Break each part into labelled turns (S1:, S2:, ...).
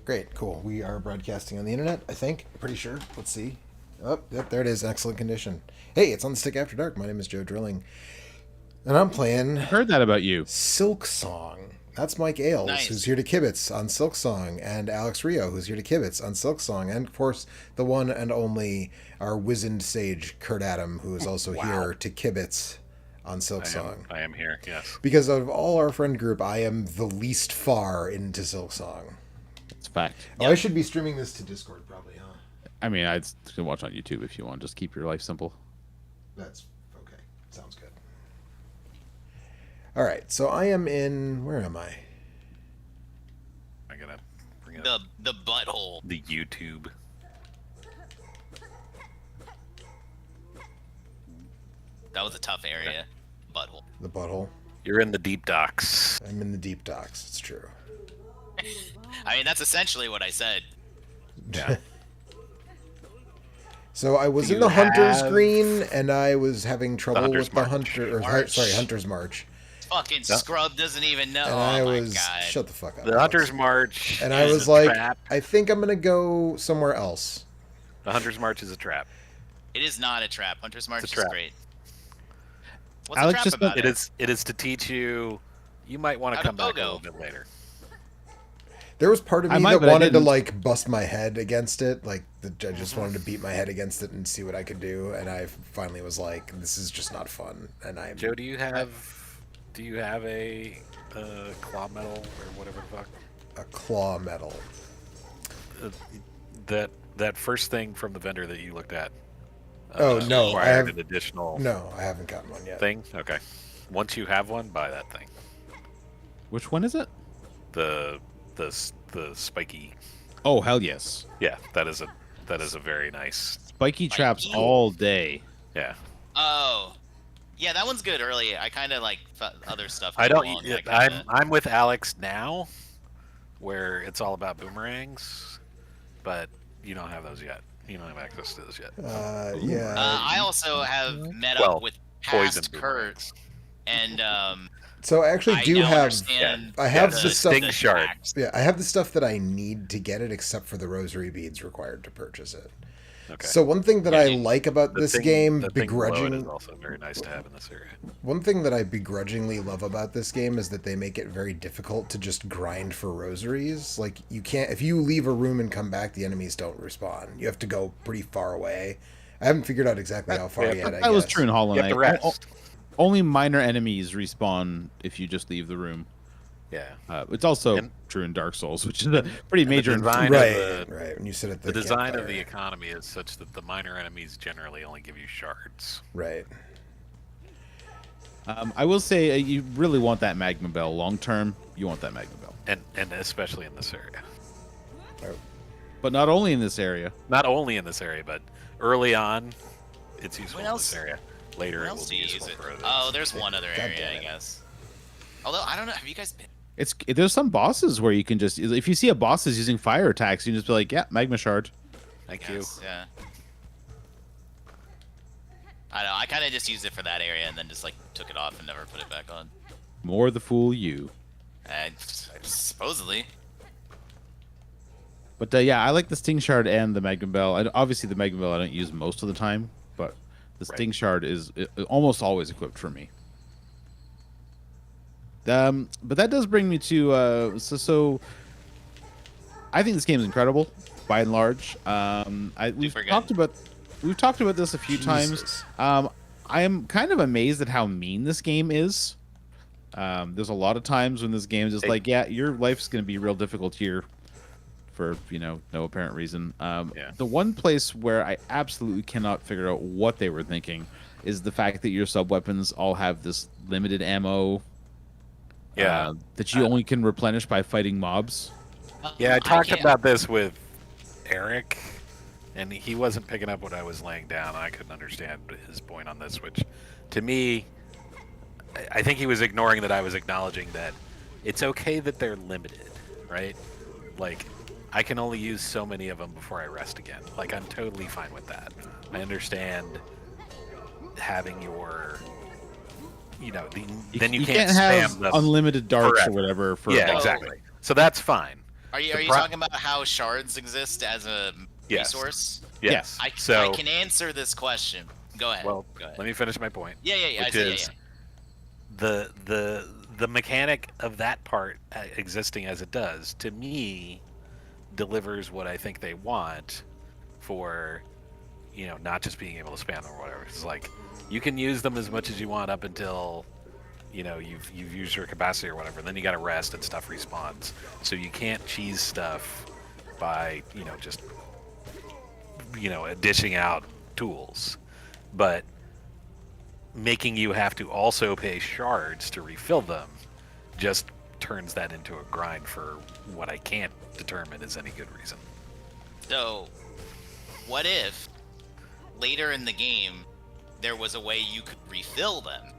S1: Great, cool. We are broadcasting on the internet, I think. Pretty sure. Let's see. Oh, yep, there it is. Excellent condition. Hey, it's on the Stick After Dark. My name is Joe Drilling. And I'm playing
S2: I've heard that about you.
S1: Silksong. That's Mike Ailes, who's
S3: Nice.
S1: here to kibitz on Silksong, and Alex Rio, who's here to kibitz on Silksong, and of course, the one and only, our wizened sage, Kurt Adam, who is also here to kibitz on Silksong.
S4: I am here, yes.
S1: Because of all our friend group, I am the least far into Silksong.
S2: It's a fact.
S1: Oh, I should be streaming this to Discord, probably, huh?
S2: I mean, I'd still watch on YouTube if you want. Just keep your life simple.
S1: That's okay. Sounds good. All right, so I am in. Where am I?
S4: I gotta bring up
S3: The butthole.
S4: the YouTube.
S3: That was a tough area. Butthole.
S1: The butthole.
S4: You're in the deep docks.
S1: I'm in the deep docks. It's true.
S3: I mean, that's essentially what I said.
S4: Yeah.
S1: So I was
S4: Do
S1: in the
S4: you
S1: Hunter's
S4: have-
S1: Green, and I was having trouble
S4: Hunter's
S1: with the
S4: March.
S1: Hunter. Or,
S3: March.
S1: sorry, Hunter's March.
S3: Fucking Scrub doesn't even know.
S1: And
S3: Oh
S1: I
S3: my
S1: was
S3: god.
S1: shut the fuck up.
S4: The Hunter's March.
S1: And I
S4: is
S1: was
S4: a
S1: like,
S4: trap.
S1: I think I'm gonna go somewhere else.
S4: The Hunter's March is a trap.
S3: It is not a trap. Hunter's March
S4: It's a trap.
S3: is great. What's
S2: Alex
S3: a trap
S2: just-
S3: about
S4: It is. It is to teach you. You might want to
S3: How to
S4: come back a
S3: pogo.
S4: little bit later.
S1: There was part of
S2: I
S1: me
S2: might,
S1: that
S2: but I
S1: wanted to
S2: didn't.
S1: like bust my head against it. Like I just wanted to beat my head against it and see what I could do. And I finally was like, this is just not fun. And I'm
S4: Joe, do you have a claw metal or whatever the fuck?
S1: a claw metal.
S4: That first thing from the vendor that you looked at.
S1: Oh, no, I
S4: required
S1: have-
S4: an additional
S1: No, I haven't gotten one yet.
S4: thing. Okay, once you have one, buy that thing.
S2: Which one is it?
S4: The spiky.
S2: Oh, hell yes.
S4: Yeah, that is a very nice.
S2: Spiky traps
S3: Spiky.
S2: all day.
S4: Yeah,
S3: Oh. Yeah, that one's good early. I kind of like other stuff.
S4: I don't.
S3: along,
S4: I'm with Alex now, where it's all about boomerangs, but you don't have those yet. You don't have access to those yet.
S1: Yeah.
S3: I also have met
S4: Well,
S3: up with
S4: poison
S3: past Kurt,
S4: boomerangs.
S3: and
S1: so I actually
S3: I
S1: do
S3: now
S1: have.
S3: understand
S1: I have
S3: the
S1: the stuff-
S4: Sting shard.
S3: hacks.
S1: Yeah, I have the stuff that I need to get it, except for the rosary beads required to purchase it.
S4: Okay.
S1: So one thing that
S3: Yeah,
S1: I
S3: dude.
S1: like about this game,
S4: the thing below it
S1: begrudging,
S4: is also very nice to have in this area.
S1: one thing that I begrudgingly love about this game is that they make it very difficult to just grind for rosaries. Like you can't, if you leave a room and come back, the enemies don't respawn. You have to go pretty far away. I haven't figured out exactly how far
S4: yeah,
S1: yet.
S2: That was true in Hollow
S4: You have
S2: Knight.
S4: to rest.
S2: Only minor enemies respawn if you just leave the room.
S4: Yeah.
S2: It's also
S4: And-
S2: true in Dark Souls, which is a pretty major.
S4: design of
S1: Right,
S4: the-
S1: right. When you sit at the
S4: The design of
S1: campfire.
S4: the economy is such that the minor enemies generally only give you shards.
S1: Right.
S2: I will say you really want that Magma Bell long term. You want that Magma Bell,
S4: And especially in this area.
S2: but not only in this area.
S4: Not only in this area, but early on, it's useful
S3: When
S4: in
S3: else-
S4: this area. Later,
S3: Where
S4: it
S3: else
S4: will
S3: do
S4: be
S3: you use
S4: useful
S3: it?
S4: for others.
S3: Oh, there's one other
S1: God
S3: area,
S1: damn
S3: I
S1: it.
S3: guess. Although I don't know, have you guys been?
S2: There's some bosses where you can just, if you see a boss is using fire attacks, you can just be like, yeah, Magma Shard.
S4: Thank you.
S3: Yes, yeah. I know. I kind of just used it for that area and then just like took it off and never put it back on.
S2: More the fool you.
S3: Supposedly.
S2: But yeah, I like the Sting Shard and the Magma Bell. Obviously, the Magma Bell I don't use most of the time, but the
S4: Right.
S2: Sting Shard is almost always equipped for me. But that does bring me to so I think this game is incredible by and large. We've
S3: Super good.
S2: talked about this a few times.
S1: Jesus.
S2: I am kind of amazed at how mean this game is. There's a lot of times when this game is just like, yeah, your life's going to be real difficult here for, no apparent reason.
S4: Yeah.
S2: The one place where I absolutely cannot figure out what they were thinking is the fact that your sub-weapons all have this limited ammo
S4: Yeah.
S2: that you only can replenish by fighting mobs.
S4: Yeah, I talked
S3: can't-
S4: about this with Eric, and he wasn't picking up what I was laying down. I couldn't understand his point on this, which, to me, I think he was ignoring that I was acknowledging that it's okay that they're limited, right? Like, I can only use so many of them before I rest again. Like, I'm totally fine with that. I understand having your, then you can't
S2: have
S4: spam the
S2: unlimited darts
S4: forever.
S2: or whatever. For
S4: Yeah,
S3: Oh.
S4: exactly. So that's fine.
S3: Are you talking about how shards exist as a
S4: Yes.
S3: resource?
S4: Yes.
S3: I can answer this question. Go ahead.
S4: Well,
S3: Go ahead.
S4: let me finish my point.
S3: Yeah.
S4: Which is the mechanic of that part existing as it does, to me, delivers what I think they want for, not just being able to spam them or whatever. It's like you can use them as much as you want up until you've used your capacity or whatever. Then you got to rest and stuff respawns. So you can't cheese stuff by just dishing out tools, but making you have to also pay shards to refill them just turns that into a grind for what I can't determine is any good reason.
S3: So, what if later in the game there was a way you could refill them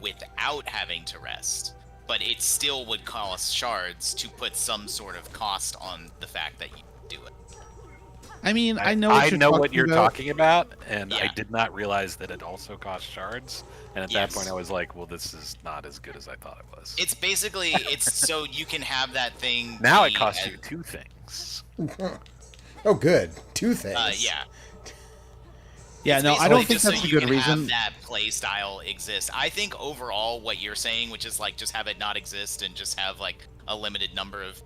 S3: without having to rest, but it still would cost shards to put some sort of cost on the fact that you do it?
S2: I mean, I know
S4: what you're talking about, and
S3: Yeah.
S4: I did not realize that it also cost shards. And at that
S3: Yes.
S4: point, I was like, "Well, this is not as good as I thought it was."
S3: It's basically so you can have that thing.
S4: Now it
S3: be
S4: costs
S3: as-
S4: you 2 things.
S1: Oh, good. 2 things.
S3: Yeah.
S2: Yeah,
S3: It's
S2: no, I
S3: basically
S2: don't think
S3: just so
S2: that's a
S3: you
S2: good
S3: can
S2: reason.
S3: Have that play style exist. I think overall, what you're saying, which is like just have it not exist and just have like a limited number of,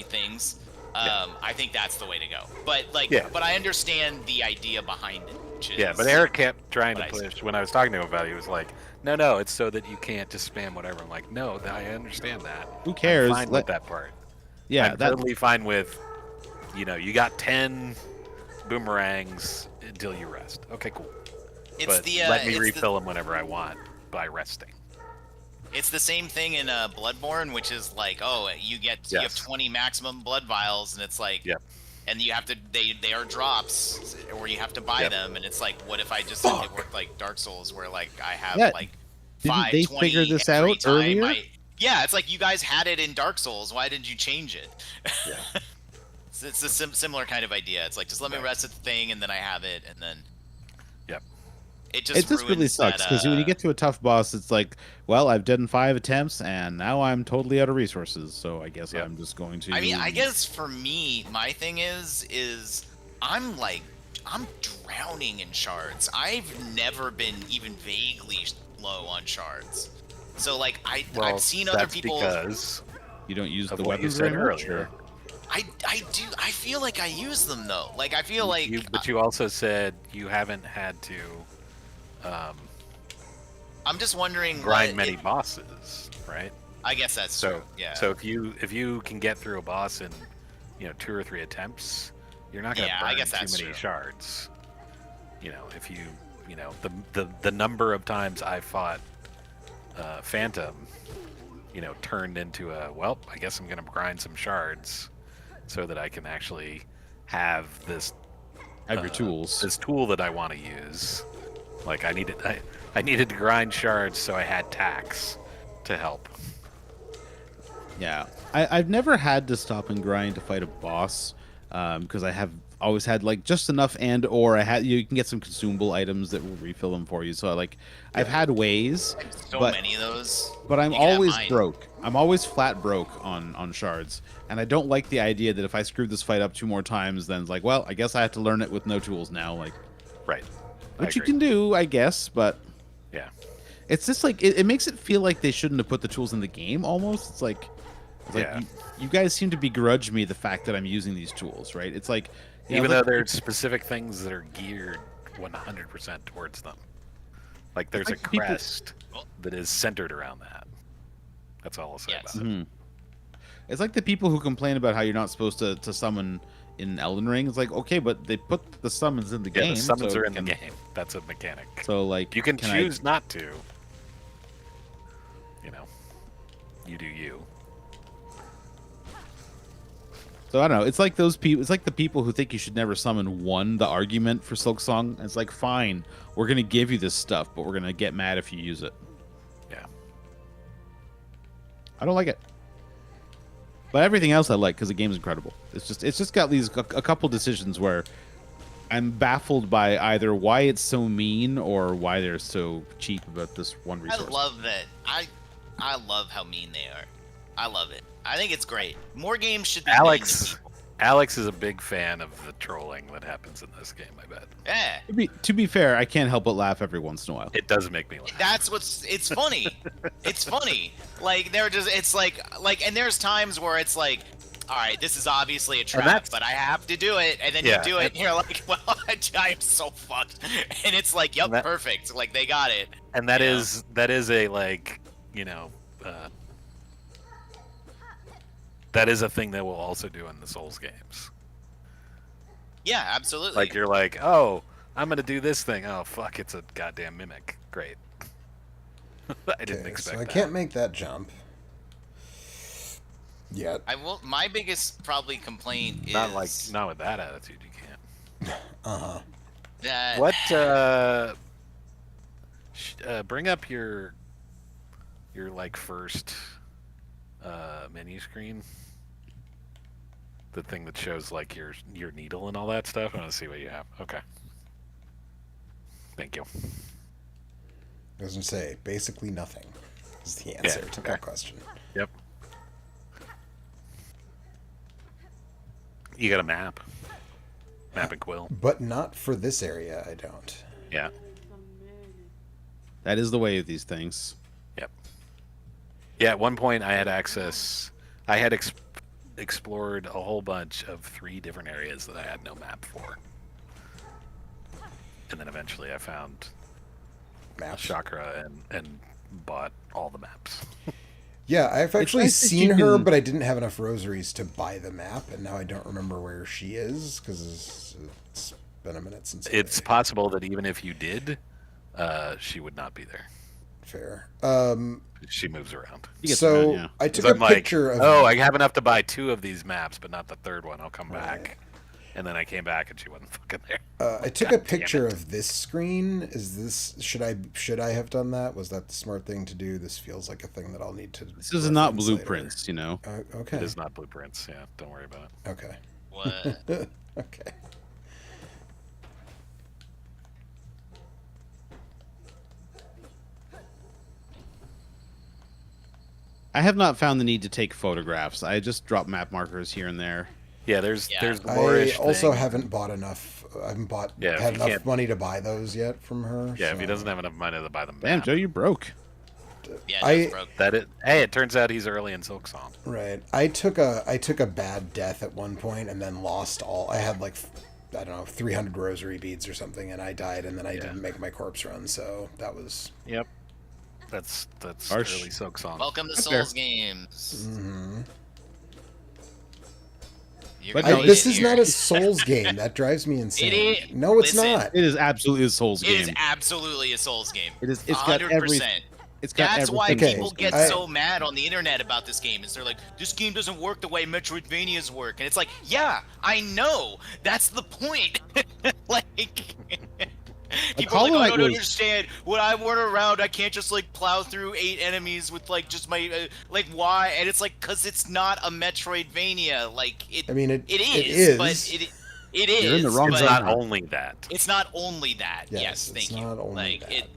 S3: things. I think that's the way to go. But but I understand the idea behind it. Which is,
S4: Yeah, but Eric kept trying to
S3: what I
S4: push. When I was talking to him about it, he was like, "No, it's so that you can't just spam whatever." I'm like, "No, I understand that.
S2: Who cares?
S4: I'm fine with that part.
S2: Yeah,
S4: I'm totally fine with, you got 10 boomerangs until you rest. Okay, cool.
S3: It's
S4: But let me
S3: it's
S4: refill them whenever I want by resting."
S3: It's the same thing in Bloodborne, which is like, you have 20 maximum blood vials, and it's like,
S4: Yep.
S3: and you have to they are drops, or you have to buy
S4: Yep.
S3: them, and it's like, what if I just it worked like Dark Souls, where like I have
S2: Yeah,
S3: like
S2: didn't
S3: 5,
S2: they
S3: 20
S2: figure this
S3: every
S2: out
S3: time
S2: earlier?
S3: Yeah, it's like you guys had it in Dark Souls. Why didn't you change it?
S4: Yeah.
S3: It's a similar kind of idea. It's like just let me rest at the thing, and then I have it, and then
S4: Yep.
S3: it
S2: It just really sucks because when you get to a tough boss, it's like, well, I've done 5 attempts and now I'm totally out of resources. So I guess I'm just going to.
S3: I mean, I guess for me, my thing is I'm drowning in shards. I've never been even vaguely low on shards. So like I've seen other people.
S4: Because
S2: you don't use
S4: of
S2: the
S4: what you
S2: weapons
S4: said
S2: very much,
S4: earlier.
S2: or-
S3: I do. I feel like I use them though. Like I feel like.
S4: But you also said you haven't had to
S3: I'm just wondering.
S4: grind many bosses, right?
S3: I guess that's true. Yeah.
S4: So if you can get through a boss in 2 or 3 attempts, you're not going to burn too many shards. If the number of times I fought Phantom, turned into I guess I'm going to grind some shards so that I can actually have this
S2: have your tools.
S4: This tool that I want to use. Like I needed to grind shards, so I had tax to help.
S2: Yeah, I've never had to stop and grind to fight a boss because I have always had like just enough, or you can get some consumable items that will refill them for you. So I've had ways.
S3: So many of those.
S2: But I'm always broke. I'm always flat broke on shards, and I don't like the idea that if I screw this fight up 2 more times, then it's like, well, I guess I have to learn it with no tools now. Like,
S4: right.
S2: Which you can do, I guess, but
S4: yeah,
S2: it's just like it makes it feel like they shouldn't have put the tools in the game. Almost, it's like you guys seem to begrudge me the fact that I'm using these tools, right? It's like
S4: even though there's specific things that are geared 100% towards them. Like there's a crest that is centered around that. That's all I'll say about it.
S2: It's like the people who complain about how you're not supposed to summon in Elden Ring. It's like, okay, but they put the summons in the game.
S4: The summons are in the game. That's a mechanic.
S2: So like
S4: you can choose not to. You do you.
S2: So I don't know. It's like those people. It's like the people who think you should never summon won the argument for Silksong. It's like, fine, we're gonna give you this stuff, but we're gonna get mad if you use it.
S4: Yeah.
S2: I don't like it. But everything else I like because the game's incredible. It's just got these a couple decisions where I'm baffled by either why it's so mean or why they're so cheap about this one resource.
S3: I love that. I love how mean they are. I love it. I think it's great. More games should be mean to
S4: Alex
S3: people.
S4: Alex is a big fan of the trolling that happens in this game, I bet.
S3: Yeah.
S2: To be fair, I can't help but laugh every once in a while.
S4: It does make me laugh.
S3: That's it's funny. It's funny. Like they're just it's like and there's times where it's like, all right, this is obviously a trap,
S4: that's-
S3: but I have to do it, and then
S4: Yeah,
S3: you do it,
S4: and-
S3: and you're like, well, I am so fucked, and it's like, yep,
S4: that-
S3: perfect, like they got it.
S4: And that
S3: Yeah.
S4: is a like, that is a thing that we'll also do in the Souls games.
S3: Yeah, absolutely.
S4: Like you're like, oh, I'm gonna do this thing. Oh fuck, it's a goddamn mimic. Great. I didn't
S1: Okay,
S4: expect
S1: so I
S4: that.
S1: can't make that jump yet.
S3: I will. My biggest probably complaint is
S4: Not with that attitude, you can't.
S1: Uh-huh.
S3: that
S4: What? Bring up your like first menu screen. The thing that shows like your needle and all that stuff. I want to see what you have. Okay. Thank you.
S1: Doesn't say basically nothing is the answer to
S4: okay.
S1: that question.
S4: Yep. You got a map. Map and quill.
S1: But not for this area, I don't.
S4: Yeah.
S2: That is the way of these things.
S4: Yep. Yeah. At one point, I had access. I had explored a whole bunch of 3 different areas that I had no map for, and then eventually I found
S1: Maps.
S4: Chakra and bought all the maps.
S1: Yeah, I've actually
S2: nice that
S1: seen
S2: you
S1: her,
S2: can-
S1: but I didn't have enough rosaries to buy the map, and now I don't remember where she is because it's been a minute since.
S4: It's possible that even if you did, she would not be there.
S1: Fair.
S4: She moves around.
S2: You get
S1: So
S2: around, yeah.
S1: I took
S4: 'Cause
S1: a
S4: I'm like,
S1: picture of.
S4: oh, I have enough to buy 2 of these maps, but not the third one. I'll come
S1: Right.
S4: back. And then I came back and she wasn't fucking there.
S1: I took
S4: God
S1: a picture
S4: damn it.
S1: of this screen. Is this should I have done that? Was that the smart thing to do? This feels like a thing that I'll need to.
S2: This is not
S1: reference later.
S2: blueprints, you know.
S1: Okay.
S4: It is not blueprints. Yeah, don't worry about it.
S1: Okay.
S3: what
S1: Okay.
S2: I have not found the need to take photographs. I just drop map markers here and there.
S4: Yeah, there's
S3: Yeah.
S4: there's the
S1: I
S4: Moorish
S1: also
S4: thing.
S1: haven't bought enough. I haven't bought
S4: Yeah, if
S1: had
S4: you
S1: enough
S4: can't-
S1: money to buy those yet from her.
S4: Yeah, if he
S1: so-
S4: doesn't have enough money to buy the map.
S2: Damn, Joe, you broke.
S3: yeah,
S1: I-
S3: just broke.
S4: Hey, it turns out he's early in Silksong.
S1: Right. I took a bad death at one point and then lost all. I had like I don't know 300 rosary beads or something, and I died, and then I didn't make my corpse run. So that was.
S4: Yep. That's
S2: Harsh.
S4: early Silksong.
S3: Welcome to
S2: That's
S3: Souls
S2: fair.
S3: games.
S1: Mhm.
S3: You're
S2: But
S3: gonna
S2: no,
S3: hate
S1: This
S3: it
S1: is
S3: here.
S1: not a Souls game. That drives me insane.
S3: is.
S1: No, it's
S3: Listen.
S1: not.
S2: It is absolutely a Souls
S3: It is
S2: game.
S3: absolutely a Souls game.
S2: It is. It's got every.
S3: 100%.
S2: It's got
S3: That's why
S2: everything.
S1: Okay,
S3: people get
S1: I-
S3: so mad on the internet about this game. Is they're like, this game doesn't work the way Metroidvanias work, and it's like, yeah, I know. That's the point. Like, people are like,
S2: Hollow
S3: oh, I
S2: Knight
S3: don't
S2: was-
S3: understand. When I run around, I can't just like plow through 8 enemies with like just my like why? And it's like, cause it's not a Metroidvania. Like it.
S1: I mean,
S3: it is, but it is.
S2: You're in the wrong
S4: It's
S3: but
S4: not
S2: genre.
S4: only that.
S3: It's not only that.
S1: Yes,
S3: Yes,
S1: it's
S3: thank you.
S1: not only
S3: Like
S1: that.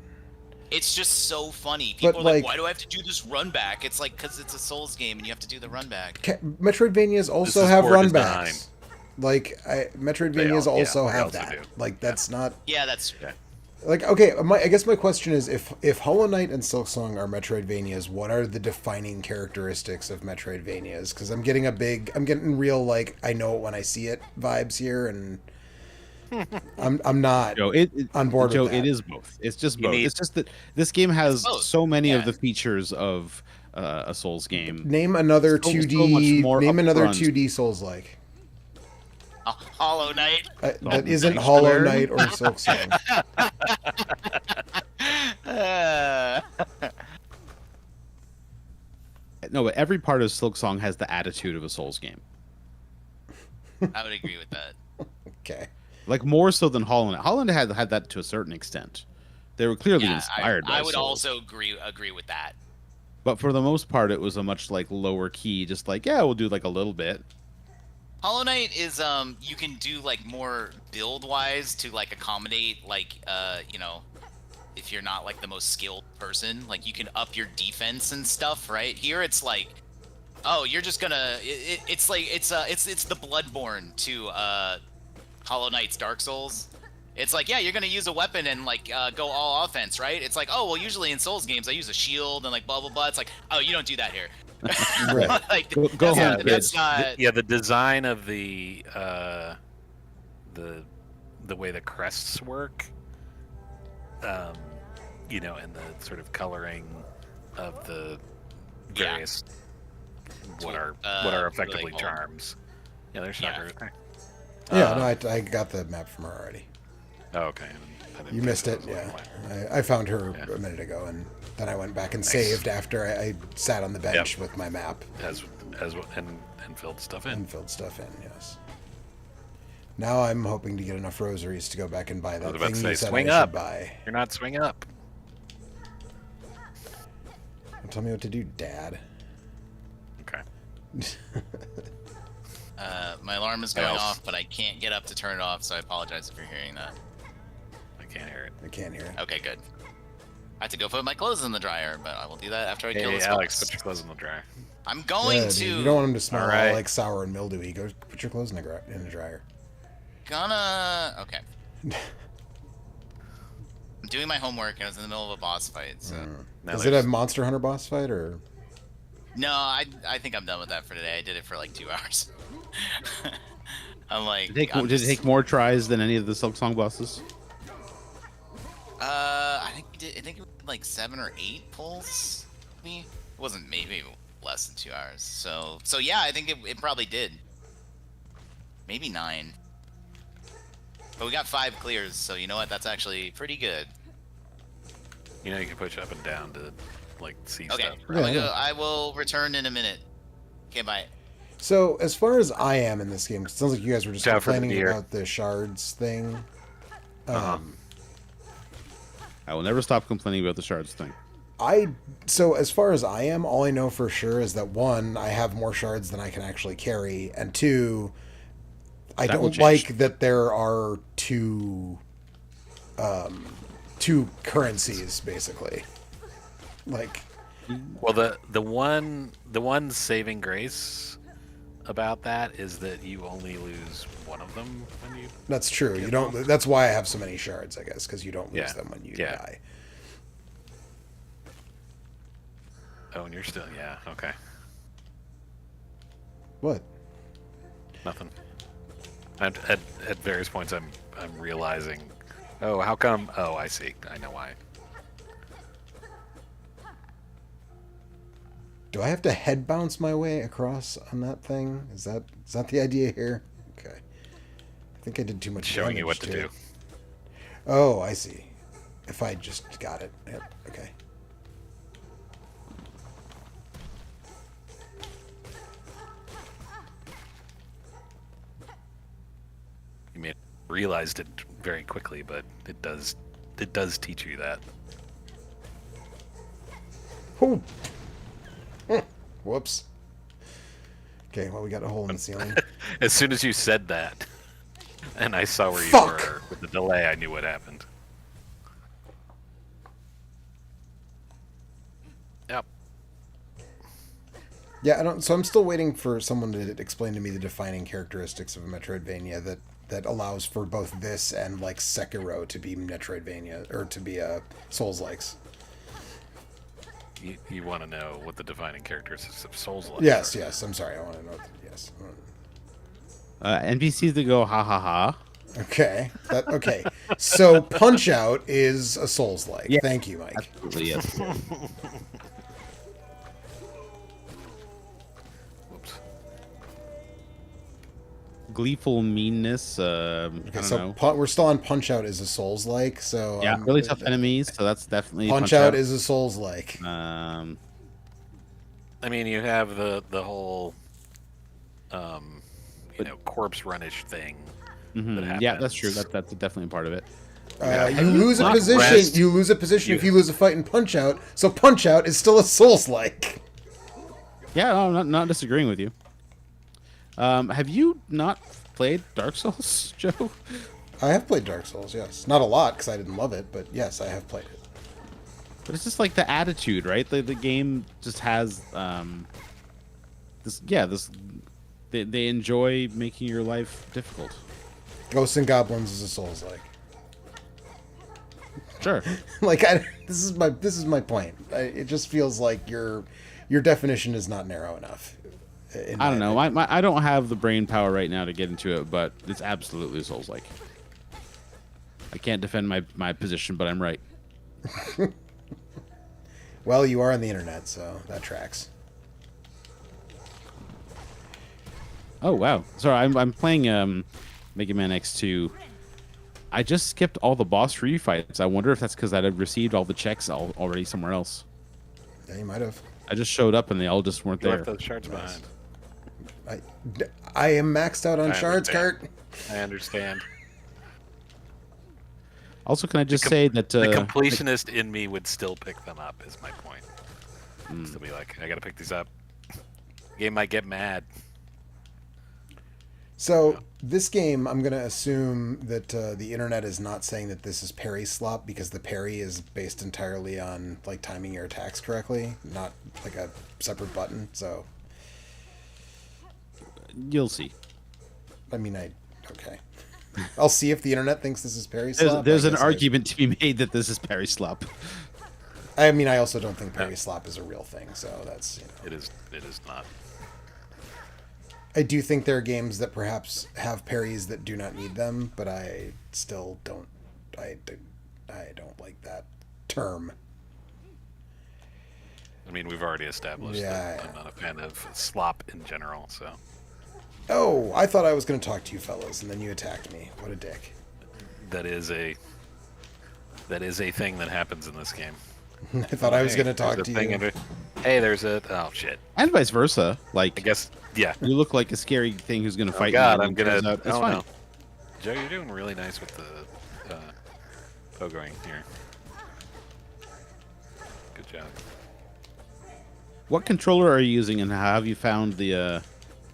S3: it's just so funny.
S1: But,
S3: People are like,
S1: like-
S3: why do I have to do this run back? It's like because it's a Souls game and you have to do the run back.
S1: Metroidvanias also
S4: is
S1: have
S4: poor
S1: run
S4: design.
S1: backs. Like Metroidvanias
S4: They all-
S1: also
S4: yeah, they
S1: have
S4: also
S1: that.
S4: do.
S1: Like that's not
S3: Yeah, that's
S1: like okay. I guess my question is if Hollow Knight and Silksong are Metroidvanias, what are the defining characteristics of Metroidvanias? Because I'm getting real like I know it when I see it vibes here, and I'm not
S2: Joe,
S1: on board
S2: Joe,
S1: with that.
S2: it is both. It's just
S4: You
S2: both.
S4: need-
S2: It's just that this game has
S3: both,
S2: so many
S3: yeah.
S2: of the features of a Souls game.
S1: Name another
S2: So- so
S1: 2D.
S2: much more
S1: Name another
S2: upfront.
S1: 2D Souls like.
S3: a Hollow Knight.
S1: That isn't
S2: Knight
S1: Hollow
S2: Square.
S1: Knight or Silksong.
S2: No, but every part of Silksong has the attitude of a Souls game.
S3: I would agree with that.
S1: Okay.
S2: Like more so than Hollow Knight. Hollow Knight had that to a certain extent. They were clearly
S3: Yeah,
S2: inspired by
S3: I would
S2: Souls.
S3: also agree with that.
S2: But for the most part, it was a much like lower key, just like, yeah, we'll do like a little bit.
S3: Hollow Knight is you can do like more build wise to like accommodate like you know, if you're not like the most skilled person, like you can up your defense and stuff, right? Here it's like oh, you're just gonna. It's like it's the Bloodborne to Hollow Knight's Dark Souls. It's like, yeah, you're gonna use a weapon and like go all offense, right? It's like, oh well, usually in Souls games I use a shield and like blah blah blah. It's like, oh, you don't do that here.
S1: Right.
S3: Like
S2: Go
S3: that's,
S2: hunt,
S3: that's
S2: bitch.
S3: not.
S4: Yeah, the design of the way the crests work, you know, and the sort of coloring of the
S3: Yeah.
S4: various what are
S3: what
S4: effectively
S3: are they called?
S4: charms. Yeah, there's
S3: Yeah.
S4: suckers. Okay.
S1: Yeah, no, I got the map from her already.
S4: Oh, okay. I didn't
S1: You
S4: catch
S1: missed
S4: what
S1: it,
S4: was looking
S1: yeah.
S4: like.
S1: I found her
S4: Yeah.
S1: a minute ago, and then I went back and
S4: Nice.
S1: saved after I sat on the bench with my map
S4: And filled stuff in.
S1: and filled stuff in, yes. Now I'm hoping to get enough rosaries to go back and buy
S4: I
S1: that
S4: was about
S1: thing
S4: to
S1: you
S4: say,
S1: said
S4: swing
S1: I
S4: up.
S1: should buy.
S4: You're not swing up.
S1: Don't tell me what to do, Dad.
S4: Okay.
S3: My alarm is going
S4: Else.
S3: off, but I can't get up to turn it off, so I apologize if you're hearing that.
S4: I can't hear it.
S1: I can't hear it.
S3: Okay, good. I have to go put my clothes in the dryer, but I will do that after I kill
S4: Hey,
S3: this
S4: Alex,
S3: boss.
S4: put your clothes in the dryer.
S3: I'm going
S1: Yeah,
S3: to.
S1: dude, you don't want them to smell all
S4: Alright.
S1: like sour and mildewy. Go put your clothes in the dryer.
S3: Okay. I'm doing my homework. I was in the middle of a boss fight, so.
S4: Now
S1: Is it a
S4: there's-
S1: Monster Hunter boss fight, or?
S3: No, I think I'm done with that for today. I did it for like 2 hours. I'm like.
S2: Did
S3: I'm
S2: it
S3: just-
S2: take more tries than any of the Silksong bosses?
S3: I think it was like 7 or 8 pulls. Maybe it wasn't maybe less than 2 hours. So yeah, I think it probably did. Maybe 9. But we got 5 clears, so you know what? That's actually pretty good.
S4: You know, you can push up and down to like see
S3: Okay,
S4: stuff.
S3: I'm gonna
S1: Yeah.
S3: go. I will return in a minute. Okay, bye.
S1: So as far as I am in this game, it sounds like you guys were just
S4: Watch out for the
S1: complaining
S4: deer.
S1: about the shards thing.
S2: I will never stop complaining about the shards thing.
S1: So as far as I am, all I know for sure is that one, I have more shards than I can actually carry, and two, I
S2: That will
S1: don't
S2: change.
S1: like that there are two currencies basically. Like,
S4: Well, the one saving grace about that is that you only lose one of them when you.
S1: that's true. You don't. That's why I have so many shards, I guess, because you don't lose
S4: Yeah.
S1: them when you
S4: Yeah.
S1: die.
S4: Oh, and you're still okay.
S1: What?
S4: Nothing. At various points, I'm realizing. Oh, how come? Oh, I see. I know why.
S1: Do I have to head bounce my way across on that thing? Is that the idea here? Okay. I think I did too much.
S4: Showing you
S1: damage
S4: what to
S1: to
S4: do.
S1: it. Oh, I see. If I just got it. Yep. Okay.
S4: You may have realized it very quickly, but it does teach you that.
S1: Oh. Whoops. Okay, well, we got a hole in the ceiling.
S4: As soon as you said that, and I saw where you
S1: Fuck!
S4: were with the delay, I knew what happened. Yep.
S1: Yeah, I don't. So I'm still waiting for someone to explain to me the defining characteristics of a Metroidvania that allows for both this and like Sekiro to be Metroidvania or to be a Souls-likes.
S4: You want to know what the defining characteristics of Souls like?
S1: Yes, yes. I'm sorry. I want to know. Yes.
S2: NPCs that go ha ha ha.
S1: Okay. Okay. So Punch Out is a Souls-like.
S2: Yeah.
S1: Thank you, Mike.
S2: Absolutely, yes.
S4: Whoops.
S2: Gleeful meanness. I
S1: Okay,
S2: don't
S1: so
S2: know.
S1: we're still on Punch Out is a Souls-like. So
S2: Yeah, really tough enemies. So that's definitely
S1: Punch Out is a Souls-like.
S4: I mean, you have the whole, corpse runish thing. That
S2: yeah, that's true.
S4: happens.
S2: That's definitely part of it.
S1: You lose a
S4: not
S1: position.
S4: rest?
S1: You lose a position if
S4: You-
S1: you lose a fight in Punch Out. So Punch Out is still a Souls-like.
S2: Yeah, no, I'm not disagreeing with you. Have you not played Dark Souls, Joe?
S1: I have played Dark Souls. Yes, not a lot because I didn't love it, but yes, I have played it.
S2: But it's just like the attitude, right? The game just has they enjoy making your life difficult.
S1: Ghosts and Goblins is a Souls-like.
S2: Sure.
S1: Like this is my point. It just feels like your definition is not narrow enough.
S2: I don't know. I don't have the brain power right now to get into it, but it's absolutely Souls-like. I can't defend my position, but I'm right.
S1: Well, you are on the internet, so that tracks.
S2: Oh wow! Sorry, I'm playing Mega Man X2. I just skipped all the boss free fights. I wonder if that's because I had received all the checks already somewhere else.
S1: Yeah, you might have.
S2: I just showed up and they all just weren't
S4: You
S2: there.
S4: left those shards behind.
S1: I am maxed out on shards, Kurt.
S4: I understand.
S2: Also, can I just say that
S4: The completionist in me would still pick them up, is my point. Still be like, I gotta pick these up. Game might get mad.
S1: So this game, I'm gonna assume that the internet is not saying that this is parry slop because the parry is based entirely on like timing your attacks correctly, not like a separate button. So
S2: you'll see.
S1: I mean, okay. I'll see if the internet thinks this is parry slop.
S2: There's an argument to be made that this is parry slop.
S1: I mean, I also don't think parry slop is a real thing, so that's,
S4: It is not.
S1: I do think there are games that perhaps have parries that do not need them, but I still don't. I don't like that term.
S4: I mean, we've already established that I'm not a fan of slop in general, so.
S1: Oh, I thought I was going to talk to you fellas, and then you attacked me. What a dick.
S4: That is a thing that happens in this game.
S1: I thought I was going to talk to you.
S4: Hey, there's a... Oh, shit.
S2: And vice versa. Like,
S4: I guess, yeah.
S2: You look like a scary thing who's going to fight
S4: God,
S2: you.
S4: I'm going to...
S2: It's fine.
S4: No. Joe, you're doing really nice with the pogoing here. Good job.
S2: What controller are you using, and how have you found the...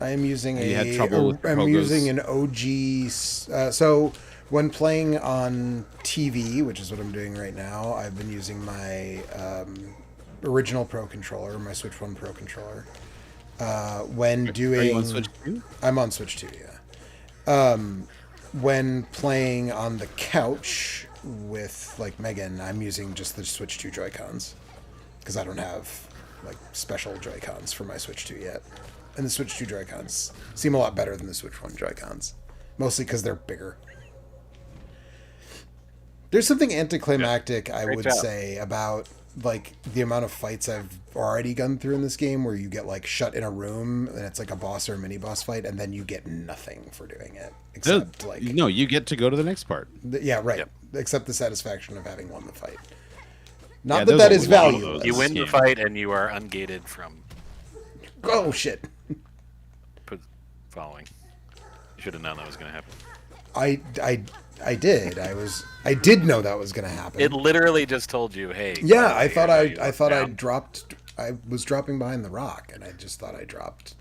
S1: I am using
S2: had trouble with
S1: I'm
S2: pogos?
S1: using an OG... so when playing on TV, which is what I'm doing right now, I've been using my original Pro controller, my Switch 1 Pro controller. When doing...
S2: Are you on Switch 2?
S1: I'm on Switch 2, yeah. When playing on the couch with, like, Megan, I'm using just the Switch 2 Joy-Cons. Because I don't have, like, special Joy-Cons for my Switch 2 yet. And the Switch 2 Joy-Cons seem a lot better than the Switch 1 Joy-Cons. Mostly because they're bigger. There's something anticlimactic, I would say, about, like, the amount of fights I've already gone through in this game where you get, like, shut in a room and it's like a boss or a mini-boss fight, and then you get nothing for doing it. Except, like...
S2: No, you get to go to the next part.
S1: Yeah, right.
S4: Yep.
S1: Except the satisfaction of having won the fight.
S2: Yeah,
S1: Not that that is
S2: there's a lot of
S1: valueless.
S2: those.
S4: You win the
S2: game.
S4: fight, and you are ungated from
S1: Oh, shit.
S4: following. You should have known that was going to happen.
S1: I did. I did know that was going to happen.
S4: It literally just told you, hey.
S1: Yeah, I thought I
S4: down.
S1: dropped. I was dropping behind the rock, and I just thought I dropped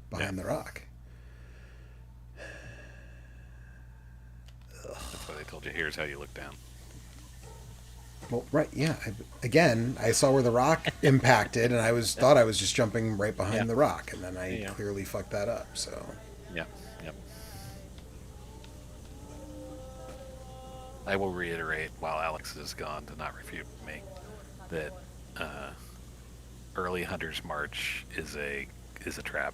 S1: behind the rock.
S4: That's why they told you, here's how you look down.
S1: Well, right, yeah. I saw where the rock impacted, and thought I was just jumping right behind the rock, and then I clearly fucked that up. So.
S4: Yep. I will reiterate, while Alex is gone, to not refute me, that early Hunter's March is a trap.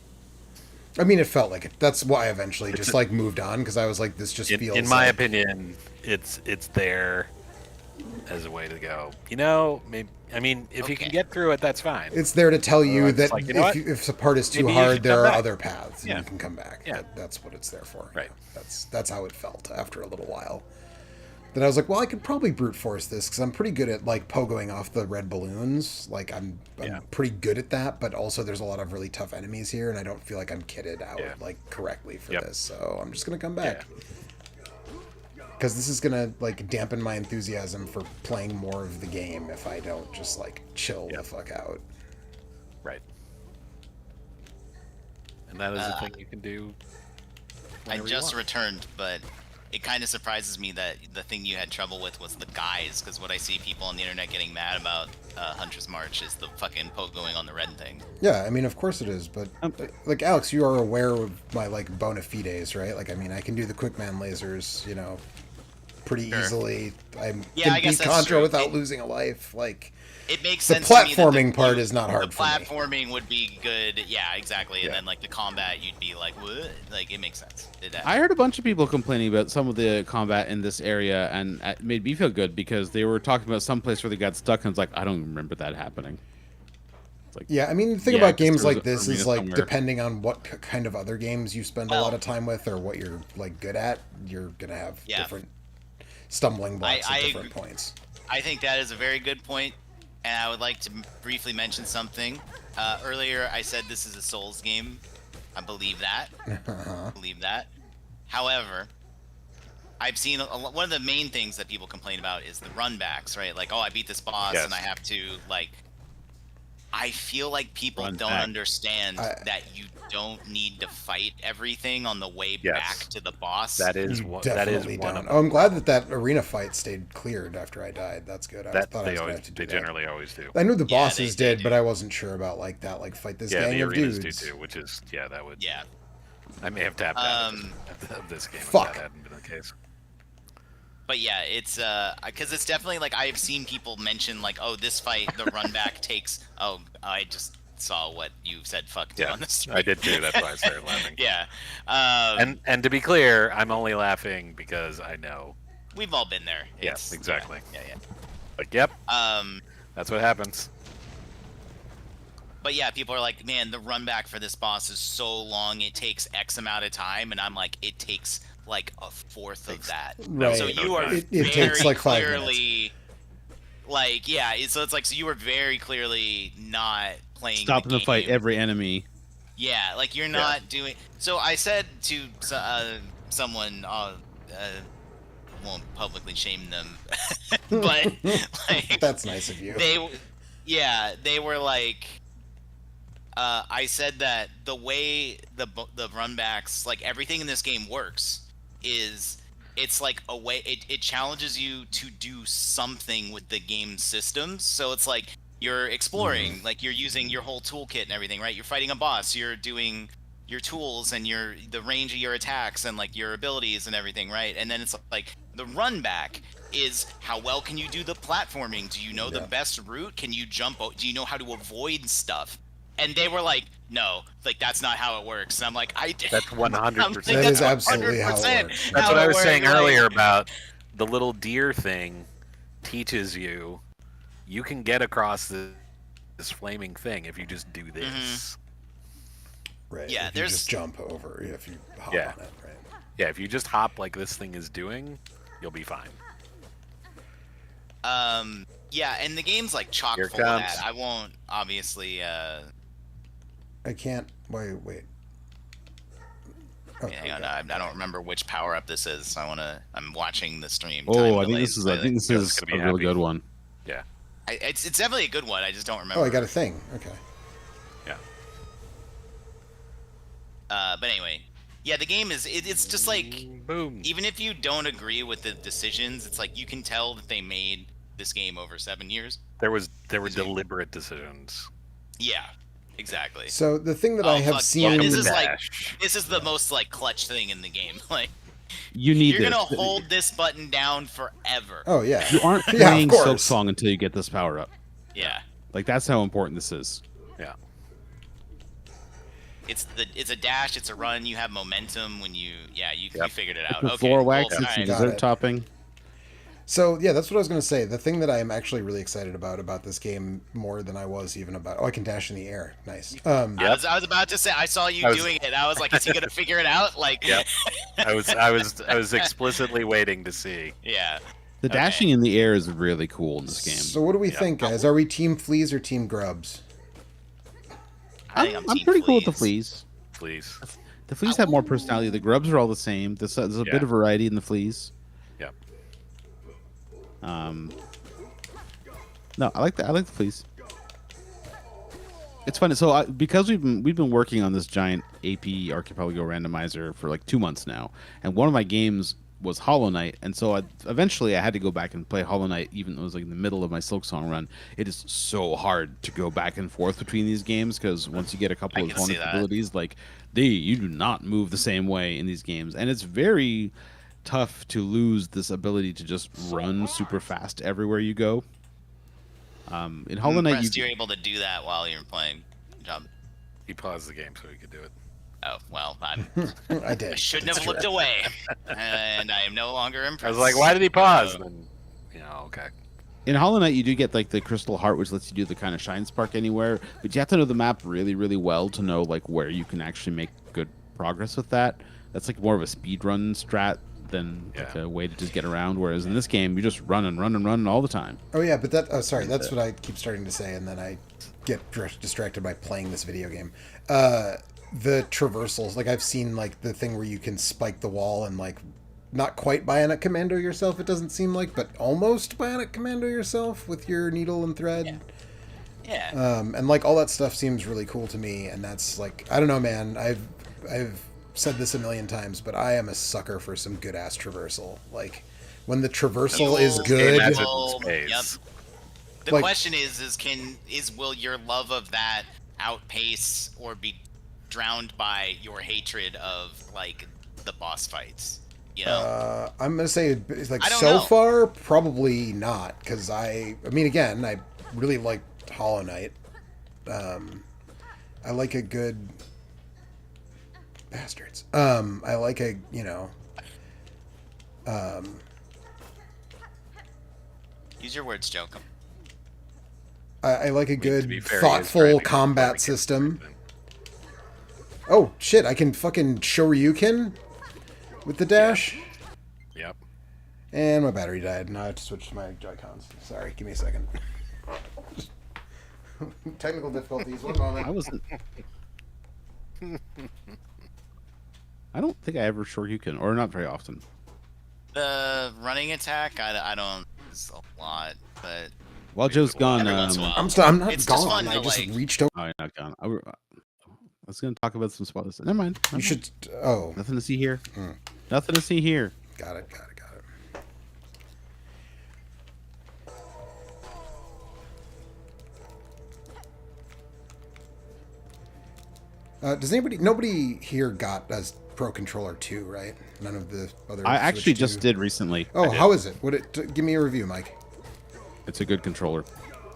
S1: I mean, it felt like it. That's why I eventually just like moved on, because I was like, this just feels.
S4: In my
S1: like...
S4: opinion, it's there as a way to go. You know, maybe. I mean, if you can get through it, that's fine.
S1: It's there to tell you that
S4: like, you know
S1: if a part is too
S4: Maybe you
S1: hard,
S4: should
S1: there
S4: come
S1: are
S4: back.
S1: other paths, and you can come back.
S4: Yeah.
S1: That's what it's there for.
S4: Right.
S1: That's how it felt after a little while. Then I was like, well, I could probably brute force this because I'm pretty good at like pogoing off the red balloons. Like I'm pretty good at that, but also there's a lot of really tough enemies here, and I don't feel like I'm kitted out like correctly for this. So I'm just gonna come back because this is gonna like dampen my enthusiasm for playing more of the game if I don't just like chill the fuck out.
S4: Right. And that is a thing you can do.
S3: I just returned, but it kind of surprises me that the thing you had trouble with was the guys, because what I see people on the internet getting mad about Hunter's March is the fucking pogoing on the red thing.
S1: Yeah, I mean, of course it is, but like Alex, you are aware of my like bona fides, right? Like, I mean, I can do the quickman lasers, you know, pretty easily. I can
S3: guess
S1: beat
S3: that's
S1: Contra
S3: true.
S1: without losing a life. Like,
S3: It makes
S1: the
S3: sense. to me that
S1: platforming part is not hard
S3: The
S1: for me.
S3: platforming would be good. Yeah, exactly. And
S1: Yeah.
S3: then like the combat, you'd be like, what? Like it makes sense.
S2: I heard a bunch of people complaining about some of the combat in this area, and it made me feel good because they were talking about some place where they got stuck, and it's like, I don't remember that happening. It's like,
S1: Yeah, I mean, the thing
S2: Yeah,
S1: about
S2: 'cause
S1: games
S2: there was
S1: like
S2: a
S1: this is
S2: arena
S1: like
S2: somewhere.
S1: depending on what kind of other games you spend a
S3: Well-
S1: lot of time with or what you're like good at, you're gonna have
S3: Yeah.
S1: different stumbling blocks
S3: I
S1: at different
S3: agree.
S1: points.
S3: I think that is a very good point, and I would like to briefly mention something. Earlier, I said this is a Souls game. I believe that. Believe that. However, I've seen one of the main things that people complain about is the runbacks, right? Like, oh, I beat this boss
S4: Yes.
S3: and I have to like. I feel like people
S2: Run
S3: don't
S2: back.
S3: understand that you don't need to fight everything on the way
S4: Yes.
S3: back to the boss.
S4: That is
S1: You
S4: one.
S1: definitely
S4: That is one
S1: don't.
S4: of
S1: Oh, I'm glad that arena fight stayed cleared after I died. That's good. I
S4: that
S1: thought I
S4: they
S1: was gonna
S4: always
S1: have to do
S4: they
S1: that.
S4: generally always do.
S1: I knew the
S3: Yeah,
S1: bosses
S3: they
S1: did,
S3: do.
S1: but I wasn't sure about like that. Like fight this
S4: Yeah,
S1: gang
S4: the
S1: of
S4: arenas
S1: dudes.
S4: do too, which is that would.
S3: Yeah.
S4: I may have tapped out of this game
S1: Fuck.
S4: if that hadn't been the case.
S3: But yeah, it's because it's definitely like I've seen people mention like, oh, this fight, the run back takes. Oh, I just saw what you said. Fuck to
S4: Yeah,
S3: on the stream.
S4: I did too. That's why I started laughing.
S3: Yeah,
S4: And to be clear, I'm only laughing because I know.
S3: we've all been there.
S4: Yes, exactly.
S3: Yeah.
S4: Like, yep,
S3: Um,
S4: that's what happens.
S3: but yeah, people are like, man, the run back for this boss is so long. It takes X amount of time, and I'm like, it takes like a fourth of that.
S1: Right.
S3: So you are
S1: It
S3: very
S1: takes like 5
S3: clearly, like, yeah. So it's like, so you were very clearly not playing.
S2: stopping the fight
S3: game.
S2: every enemy.
S3: Yeah, like you're not doing. So I said to someone, won't publicly shame them, but like
S1: That's nice of you.
S3: they were like, I said that the way the runbacks, like everything in this game works, is it's like a way it challenges you to do something with the game systems. So it's like you're exploring, like you're using your whole toolkit and everything, right? You're fighting a boss, you're doing your tools and the range of your attacks and like your abilities and everything, right? And then it's like the run back is how well can you do the platforming? Do you know the best route? Can you jump? Do you know how to avoid stuff? And they were like, no, like that's not how it works. And I'm like,
S4: That's 100%.
S1: That is absolutely how it works.
S4: That's what I was saying earlier about the little deer thing teaches you can get across this flaming thing if you just do this.
S1: Right.
S3: Yeah,
S1: if you
S3: there's-
S1: just jump over if you hop
S4: Yeah.
S1: on it, right?
S4: Yeah, if you just hop like this thing is doing, you'll be fine.
S3: Yeah, and the game's like chock
S4: Here it
S3: full of
S4: comes.
S3: that. I won't obviously.
S1: I can't. Wait. Oh,
S3: Hang on,
S1: okay.
S3: I don't remember which power up this is. So I'm watching the stream.
S2: Oh,
S3: Time
S2: I think
S3: delays,
S2: this is.
S3: but
S2: I think this
S4: It's
S2: is a
S4: gonna be
S2: really
S4: happy.
S2: good one.
S4: Yeah.
S3: it's definitely a good one. I just don't remember.
S1: Oh, I got a thing. Okay.
S4: Yeah.
S3: But anyway, yeah, the game is. It's just like
S4: Boom.
S3: even if you don't agree with the decisions, it's like you can tell that they made this game over 7 years.
S4: There were deliberate decisions.
S3: Yeah, exactly.
S1: So the thing that I have
S3: fuck,
S1: seen.
S3: yeah, this
S4: Welcome
S3: is
S4: to
S3: like
S4: Dash.
S3: this is the most like clutch thing in the game. Like
S2: You need
S3: you're
S2: this.
S3: gonna hold this button down forever.
S1: Oh yeah.
S2: You aren't
S1: Yeah, of
S2: playing
S1: course.
S2: Silksong until you get this power up.
S3: Yeah.
S2: Like that's how important this is.
S4: Yeah.
S3: It's a dash, it's a run. You have momentum when you you
S4: Yep.
S3: figured it out.
S2: The
S3: Okay,
S2: floor
S3: cool,
S2: wax, it's
S3: alright.
S1: Got
S2: dessert
S1: it.
S2: topping.
S1: So yeah, that's what I was gonna say. The thing that I am actually really excited about this game more than I was even about. Oh, I can dash in the air. Nice.
S3: I was about to say I saw you
S4: I was-
S3: doing it. I was like, is he gonna figure it out? Like,
S4: Yep. I was explicitly waiting to see.
S3: yeah.
S2: The
S3: Okay.
S2: dashing in the air is really cool in this game.
S1: So what do we think, guys? Are we team fleas or team grubs?
S3: I think
S2: I'm
S3: team
S2: pretty cool with the fleas.
S4: Please.
S2: The fleas have more personality. The grubs are all the same. There's a
S4: Yeah.
S2: bit of variety in the fleas.
S4: Yep.
S2: No, I like the fleas. It's funny. So because we've been working on this giant AP Archipelago randomizer for like 2 months now, and one of my games was Hollow Knight, and so eventually I had to go back and play Hollow Knight, even though it was like in the middle of my Silksong run. It is so hard to go back and forth between these games because once you get a couple
S3: I
S2: of
S3: can see that.
S2: abilities, like you do not move the same way in these games, and it's very tough to lose this ability to just run super fast everywhere you go. In Hollow
S3: I'm
S2: Knight,
S3: impressed you're able to do that while you're playing. Jump.
S4: He paused the game so he could do it.
S3: Oh well,
S1: I did.
S3: I shouldn't
S1: It's
S3: have
S1: true.
S3: looked away, and I am no longer
S4: I
S3: impressed.
S4: was like, why did he pause?
S3: So-
S4: And then, okay.
S2: in Hollow Knight, you do get like the Crystal Heart, which lets you do the kind of Shine Spark anywhere, but you have to know the map really, really well to know like where you can actually make good progress with that. That's like more of a speed run strat than like a way to just get around. Whereas in this game, you just run and run and run all the time.
S1: Oh yeah, but that. Oh, sorry. That's what I keep starting to say, and then I get distracted by playing this video game. The traversals, like I've seen, like the thing where you can spike the wall and like not quite Bionic Commando yourself. It doesn't seem like, but almost Bionic Commando yourself with your needle and thread.
S3: Yeah.
S1: And like all that stuff seems really cool to me, and that's like I don't know, man. I've said this a million times, but I am a sucker for some good ass traversal. Like when the traversal is good.
S4: Game has it in
S3: Well,
S4: spades.
S3: yep. The
S1: Like-
S3: question is will your love of that outpace or be drowned by your hatred of like the boss fights? You know,
S1: I'm gonna say it's like
S3: I don't
S1: so
S3: know.
S1: far probably not, because I mean again I really like Hollow Knight. I like a good bastards. I like a
S3: use your words, Joe.
S1: I like a
S4: I mean, to
S1: good
S4: be fair, he is trying
S1: thoughtful
S4: to
S1: combat
S4: get
S1: system.
S4: improvement.
S1: Oh shit! I can fucking Shoryuken with the dash.
S4: Yep.
S1: And my battery died. Now I have to switch to my Joy-Cons. Sorry, give me a second. Technical difficulties. One moment.
S2: I wasn't. I don't think I ever Shoryuken, or not very often.
S3: The running attack, I don't. It's a lot, but
S2: While Joe's gone,
S3: every once in a while.
S1: I'm not
S3: It's just
S1: gone.
S3: fun
S1: I
S3: to,
S1: just
S3: like-
S1: reached over.
S2: oh, you're not gone. I was going to talk about some spoilers. Never mind.
S1: You should. Oh,
S2: Nothing to see here.
S1: Mm.
S2: Nothing to see here.
S1: got it. Does nobody here got a Pro Controller 2, right? None of the other.
S2: I actually
S1: Switch
S2: just
S1: 2?
S2: did recently.
S1: Oh, how is it? Give me a review, Mike.
S2: It's a good controller.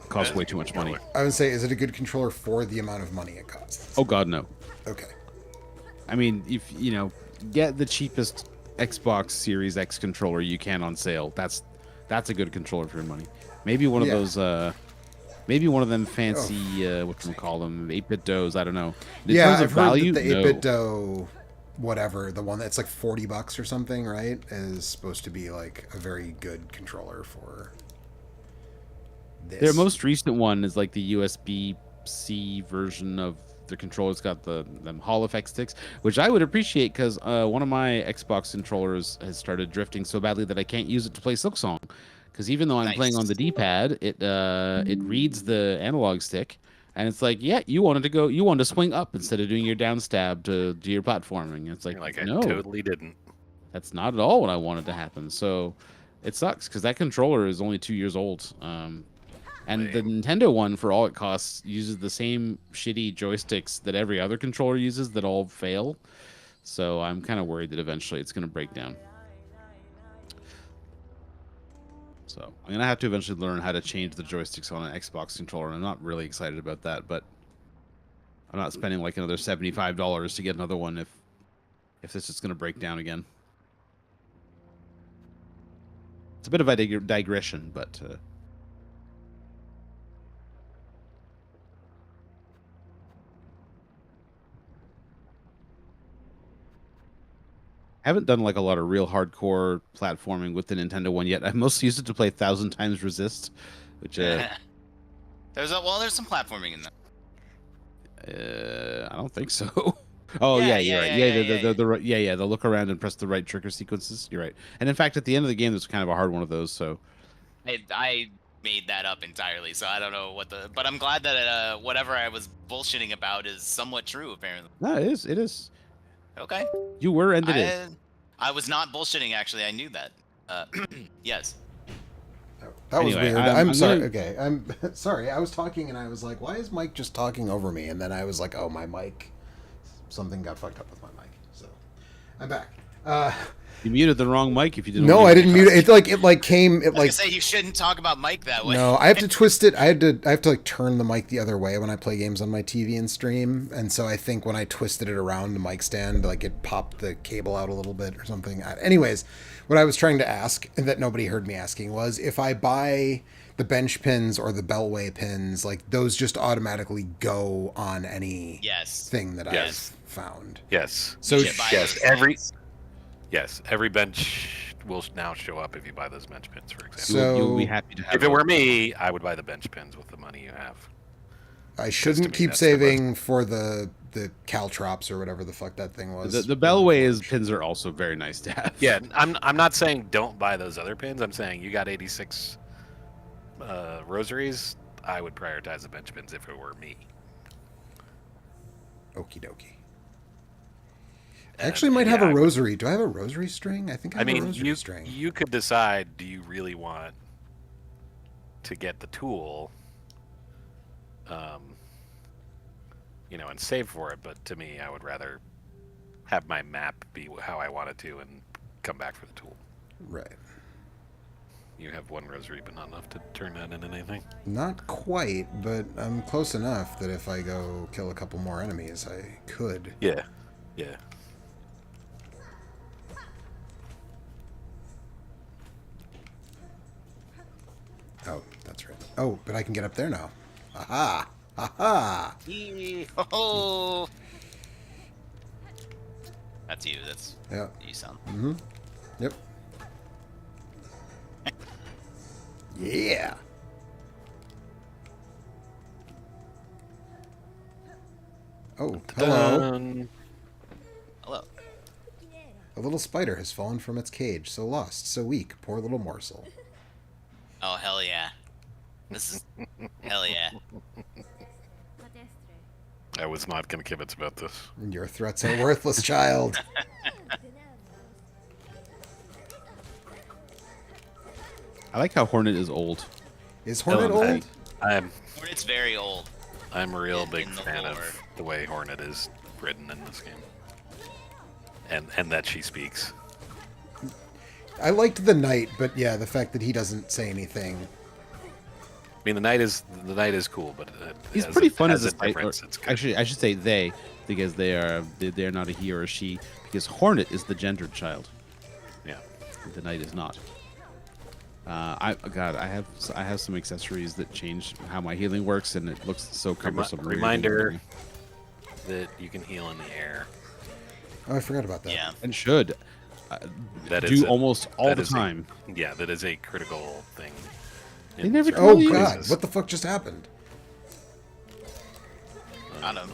S2: Costs way too much money.
S1: I would say, is it a good controller for the amount of money it costs?
S2: Oh God, no.
S1: Okay.
S2: I mean, if get the cheapest Xbox Series X controller you can on sale. That's a good controller for your money. Maybe one of
S1: Yeah.
S2: those. Maybe one of them fancy. What can we call them? 8-bit doos. I don't know. In
S1: Yeah,
S2: terms of
S1: I've heard
S2: value,
S1: that the
S2: no.
S1: 8-bit dough, whatever, the one that's like $40 or something, right, is supposed to be like a very good controller for this.
S2: Their most recent one is like the USB-C version of the controller. It's got them Hall effect sticks, which I would appreciate because one of my Xbox controllers has started drifting so badly that I can't use it to play Silksong. Because even though I'm playing on the D-pad, it reads the analog stick, and it's like, yeah, you wanted to swing up instead of doing your down stab to do your platforming. It's like,
S4: You're like, I
S2: no,
S4: totally didn't.
S2: that's not at all what I wanted to happen. So it sucks because that controller is only 2 years old. And the Nintendo one, for all it costs, uses the same shitty joysticks that every other controller uses that all fail. So I'm kind of worried that eventually it's going to break down. So I'm going to have to eventually learn how to change the joysticks on an Xbox controller. And I'm not really excited about that, but I'm not spending like another $75 to get another one if this is going to break down again. It's a bit of a digression, but... I haven't done like a lot of real hardcore platforming with the Nintendo one yet. I've mostly used it to play 1,000 Times Resist, which
S3: there's some platforming in there.
S2: I don't think so. Oh yeah, you're right. The look around and press the right trigger sequences. You're right. And in fact, at the end of the game, there's kind of a hard one of those. So
S3: I made that up entirely, so I don't know but I'm glad that whatever I was bullshitting about is somewhat true, apparently.
S2: no, it is. It is.
S3: Okay.
S2: You were, and it is.
S3: I was not bullshitting. Actually, I knew that. Yes.
S1: That was
S2: Anyway,
S1: weird.
S2: I'm
S1: I'm sorry.
S2: gonna-
S1: Okay, I'm sorry. I was talking and I was like, "Why is Mike just talking over me?" And then I was like, "Oh, my mic. Something got fucked up with my mic." So I'm back.
S2: You muted the wrong mic if you didn't.
S1: No,
S2: want
S1: I
S2: to
S1: didn't mute it. It like came. It
S3: I was
S1: like
S3: gonna say you shouldn't talk about Mike that way.
S1: no. I have to twist it. I have to like turn the mic the other way when I play games on my TV and stream. And so I think when I twisted it around the mic stand, like it popped the cable out a little bit or something. Anyways, what I was trying to ask and that nobody heard me asking was if I buy the bench pins or the Beltway pins, like those just automatically go on any
S3: Yes.
S1: thing that
S4: Yes.
S1: I've found.
S4: Yes.
S1: So
S3: You should buy
S4: yes,
S3: those
S4: every-
S3: things.
S4: Yes, every bench will now show up if you buy those bench pins, for example.
S1: So-
S2: You'll be happy to have.
S4: If it were me, I would buy the bench pins with the money you have.
S1: I
S4: to
S1: shouldn't
S4: me,
S1: keep
S4: that's the most-
S1: saving for the Caltrops or whatever the fuck that thing was.
S2: the Bellway's pins are also very nice to have.
S4: Yeah, I'm not saying don't buy those other pins. I'm saying you got 86 rosaries. I would prioritize the bench pins if it were me.
S1: Okie dokie. I actually might have a rosary. Do I have a rosary string? I think I
S4: I
S1: have a
S4: mean,
S1: rosary string.
S4: you could decide, do you really want to get the tool, and save for it, but to me, I would rather have my map be how I want it to and come back for the tool.
S1: Right.
S4: You have one rosary, but not enough to turn that into anything.
S1: Not quite, but I'm close enough that if I go kill a couple more enemies, I could.
S4: Yeah, yeah.
S1: Oh, that's right. Oh, but I can get up there now. Aha! Aha!
S3: Oh. That's you. That's
S1: Yeah.
S3: you sound.
S1: Mm-hmm. Yep. Yeah. Oh, hello.
S3: Hello.
S1: A little spider has fallen from its cage, so lost, so weak, poor little morsel.
S3: Oh hell yeah. This is hell yeah.
S4: I was not going to kibitz about this.
S1: Your threats are worthless, child.
S2: I like how Hornet is old.
S1: Is Hornet
S4: Oh,
S1: old?
S3: It's very old.
S4: I'm a real big
S3: in the
S4: fan
S3: lore.
S4: of the way Hornet is written in this game, and that she speaks.
S1: I liked the knight, but yeah, the fact that he doesn't say anything.
S4: I mean, the knight is cool, but
S2: He's pretty fun as a
S4: difference.
S2: fighter.
S4: It's good.
S2: Actually, I should say they, because they're not a he or a she. Because Hornet is the gendered child.
S4: Yeah.
S2: The knight is not. I have some accessories that change how my healing works, and it looks so cumbersome.
S4: Reminder that you can heal in the air.
S1: Oh, I forgot about that.
S3: Yeah.
S2: And should
S4: That is
S2: do almost all the time.
S4: Yeah, that is a critical thing.
S2: They never
S1: Oh
S2: tell you.
S1: god, what the fuck just happened?
S3: Got him.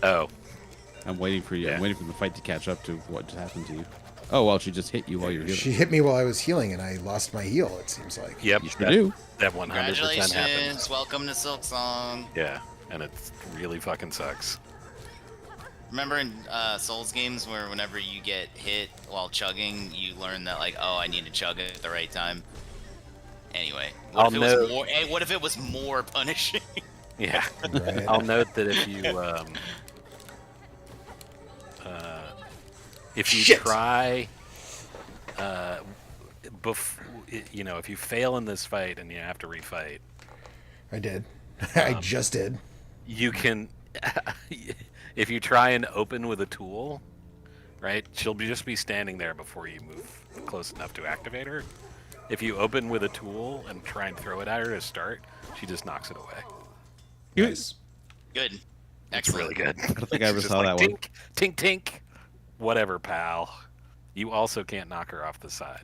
S4: Oh,
S2: I'm waiting for you.
S4: Yeah.
S2: I'm waiting for the fight to catch up to what just happened to you. Oh well, she just hit you while you're healing.
S1: She hit me while I was healing, and I lost my heal. It seems like.
S4: yep.
S2: You sure do.
S4: That 100%
S3: Congratulations.
S4: happens.
S3: Welcome to Silksong.
S4: Yeah, and it really fucking sucks.
S3: Remember in Souls games where whenever you get hit while chugging, you learn that like, oh, I need to chug it at the right time. Anyway, what if it was more punishing?
S4: Yeah.
S1: Right.
S4: I'll note that if you
S1: Shit.
S4: try, if you fail in this fight and you have to refight,
S1: I did. I just did.
S4: you can, if you try and open with a tool, right? She'll just be standing there before you move close enough to activate her. If you open with a tool and try and throw it at her to start, she just knocks it away.
S1: Nice.
S3: Good.
S4: It's
S3: Excellent.
S4: really good.
S2: I don't think I ever
S4: She's just
S2: saw that one.
S4: tink, Tink, tink. Whatever, pal. You also can't knock her off the side.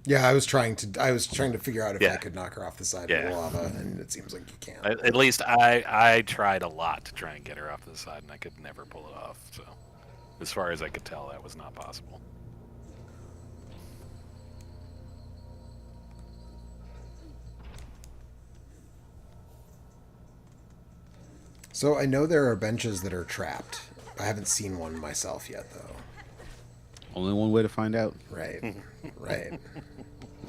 S1: Yeah, I was trying to figure out if I
S4: Yeah.
S1: could knock her off the side
S4: Yeah.
S1: of the lava, and it seems like you can't.
S4: At least I tried a lot to try and get her off the side, and I could never pull it off. So, as far as I could tell, that was not possible.
S1: So I know there are benches that are trapped. I haven't seen one myself yet, though.
S2: Only one way to find out.
S1: Right. Right.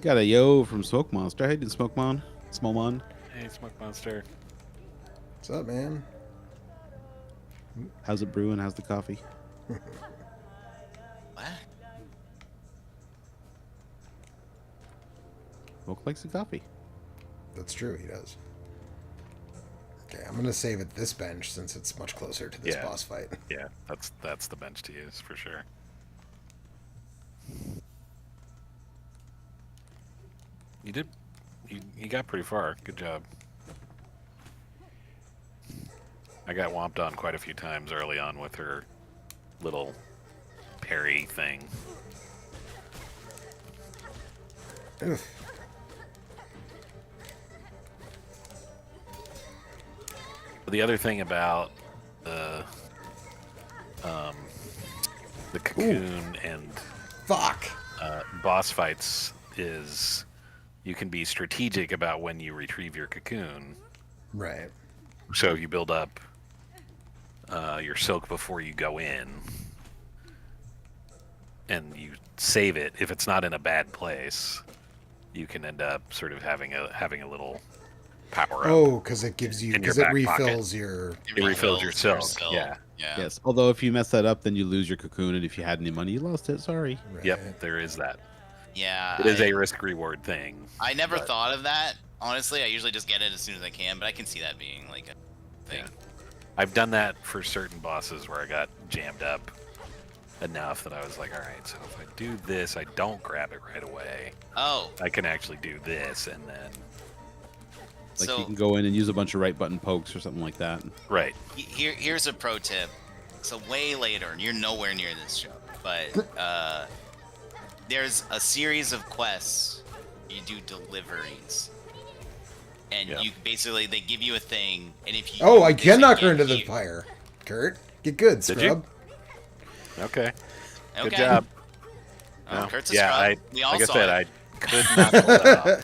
S2: Got a yo from Smoke Monster. How you doing, Smoke Mon? Small Mon.
S4: Hey, Smoke Monster.
S1: What's up, man?
S2: How's it brewing? How's the coffee?
S3: What?
S2: Smoke likes the coffee.
S1: That's true, he does. Okay, I'm gonna save it this bench since it's much closer to this
S4: Yeah.
S1: boss fight.
S4: Yeah, that's the bench to use for sure. You did. You got pretty far. Good job. I got whomped on quite a few times early on with her little parry thing.
S1: Ugh.
S4: The other thing about the cocoon and
S1: Fuck!
S4: boss fights is you can be strategic about when you retrieve your cocoon.
S1: Right.
S4: So you build up your silk before you go in, and you save it. If it's not in a bad place, you can end up sort of having a little power up.
S1: Oh, because it gives you,
S4: In your
S1: because it
S4: back
S1: refills your...
S4: It refills your silk. Yeah.
S3: Yeah.
S2: Yes. Although if you mess that up, then you lose your cocoon, and if you had any money, you lost it. Sorry.
S1: Right.
S4: Yep, there is that.
S3: Yeah.
S4: It is a risk reward thing.
S3: I never
S4: but-
S3: thought of that. Honestly, I usually just get it as soon as I can, but I can see that being like a thing.
S4: Yeah. I've done that for certain bosses where I got jammed up enough that I was like, all right, so if I do this, I don't grab it right away.
S3: Oh,
S4: I can actually do this, and then
S2: Like
S3: so
S2: you can go in and use a bunch of right button pokes or something like that.
S4: right.
S3: here's a pro tip. So way later, and you're nowhere near this show, but there's a series of quests. You do deliveries, and
S4: Yeah.
S3: you basically they give you a thing, and if you
S1: Oh, I
S3: if
S1: can
S3: you
S1: knock her
S3: get
S1: into the
S3: here-
S1: fire. Kurt, get good,
S4: Did
S1: scrub.
S4: Okay.
S3: Okay.
S4: Good job.
S3: Oh,
S4: No.
S3: Kurt's a
S4: Yeah,
S3: scrub. We all
S4: like I
S3: saw
S4: said,
S3: it.
S4: I could not pull that off.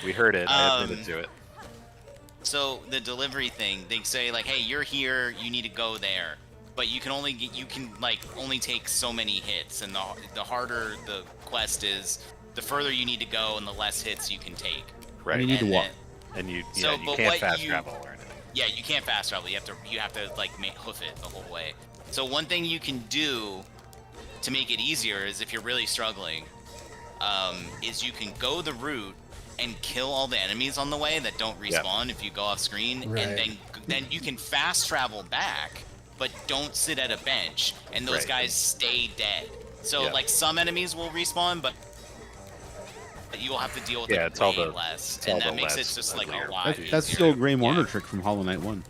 S4: We heard it. I admitted to it.
S3: So the delivery thing, they say like, "Hey, you're here. You need to go there." But you can only only take so many hits, and the harder the quest is, the further you need to go, and the less hits you can take.
S4: Right.
S2: You need to
S3: And
S2: walk.
S3: then-
S4: And you
S3: So,
S4: you
S3: but
S4: can't
S3: what
S4: fast
S3: you-
S4: travel or anything.
S3: Yeah, you can't fast travel. You have to like hoof it the whole way. So one thing you can do to make it easier is if you're really struggling, is you can go the route and kill all the enemies on the way that don't
S4: Yep.
S3: respawn if you go off screen,
S1: Right.
S3: and then you can fast travel back, but don't sit at a bench, and those
S4: Right.
S3: guys stay dead. So
S4: Yeah.
S3: like some enemies will respawn, but you will have to deal with
S4: Yeah,
S3: it
S4: it's
S3: way
S4: all the-
S3: less,
S4: it's all
S3: and
S4: the
S3: that makes it
S4: less
S3: just like
S4: uglier.
S3: a lot.
S2: That's
S3: easier.
S2: still a Grey Warner
S3: Yeah.
S2: trick from Hollow Knight 1.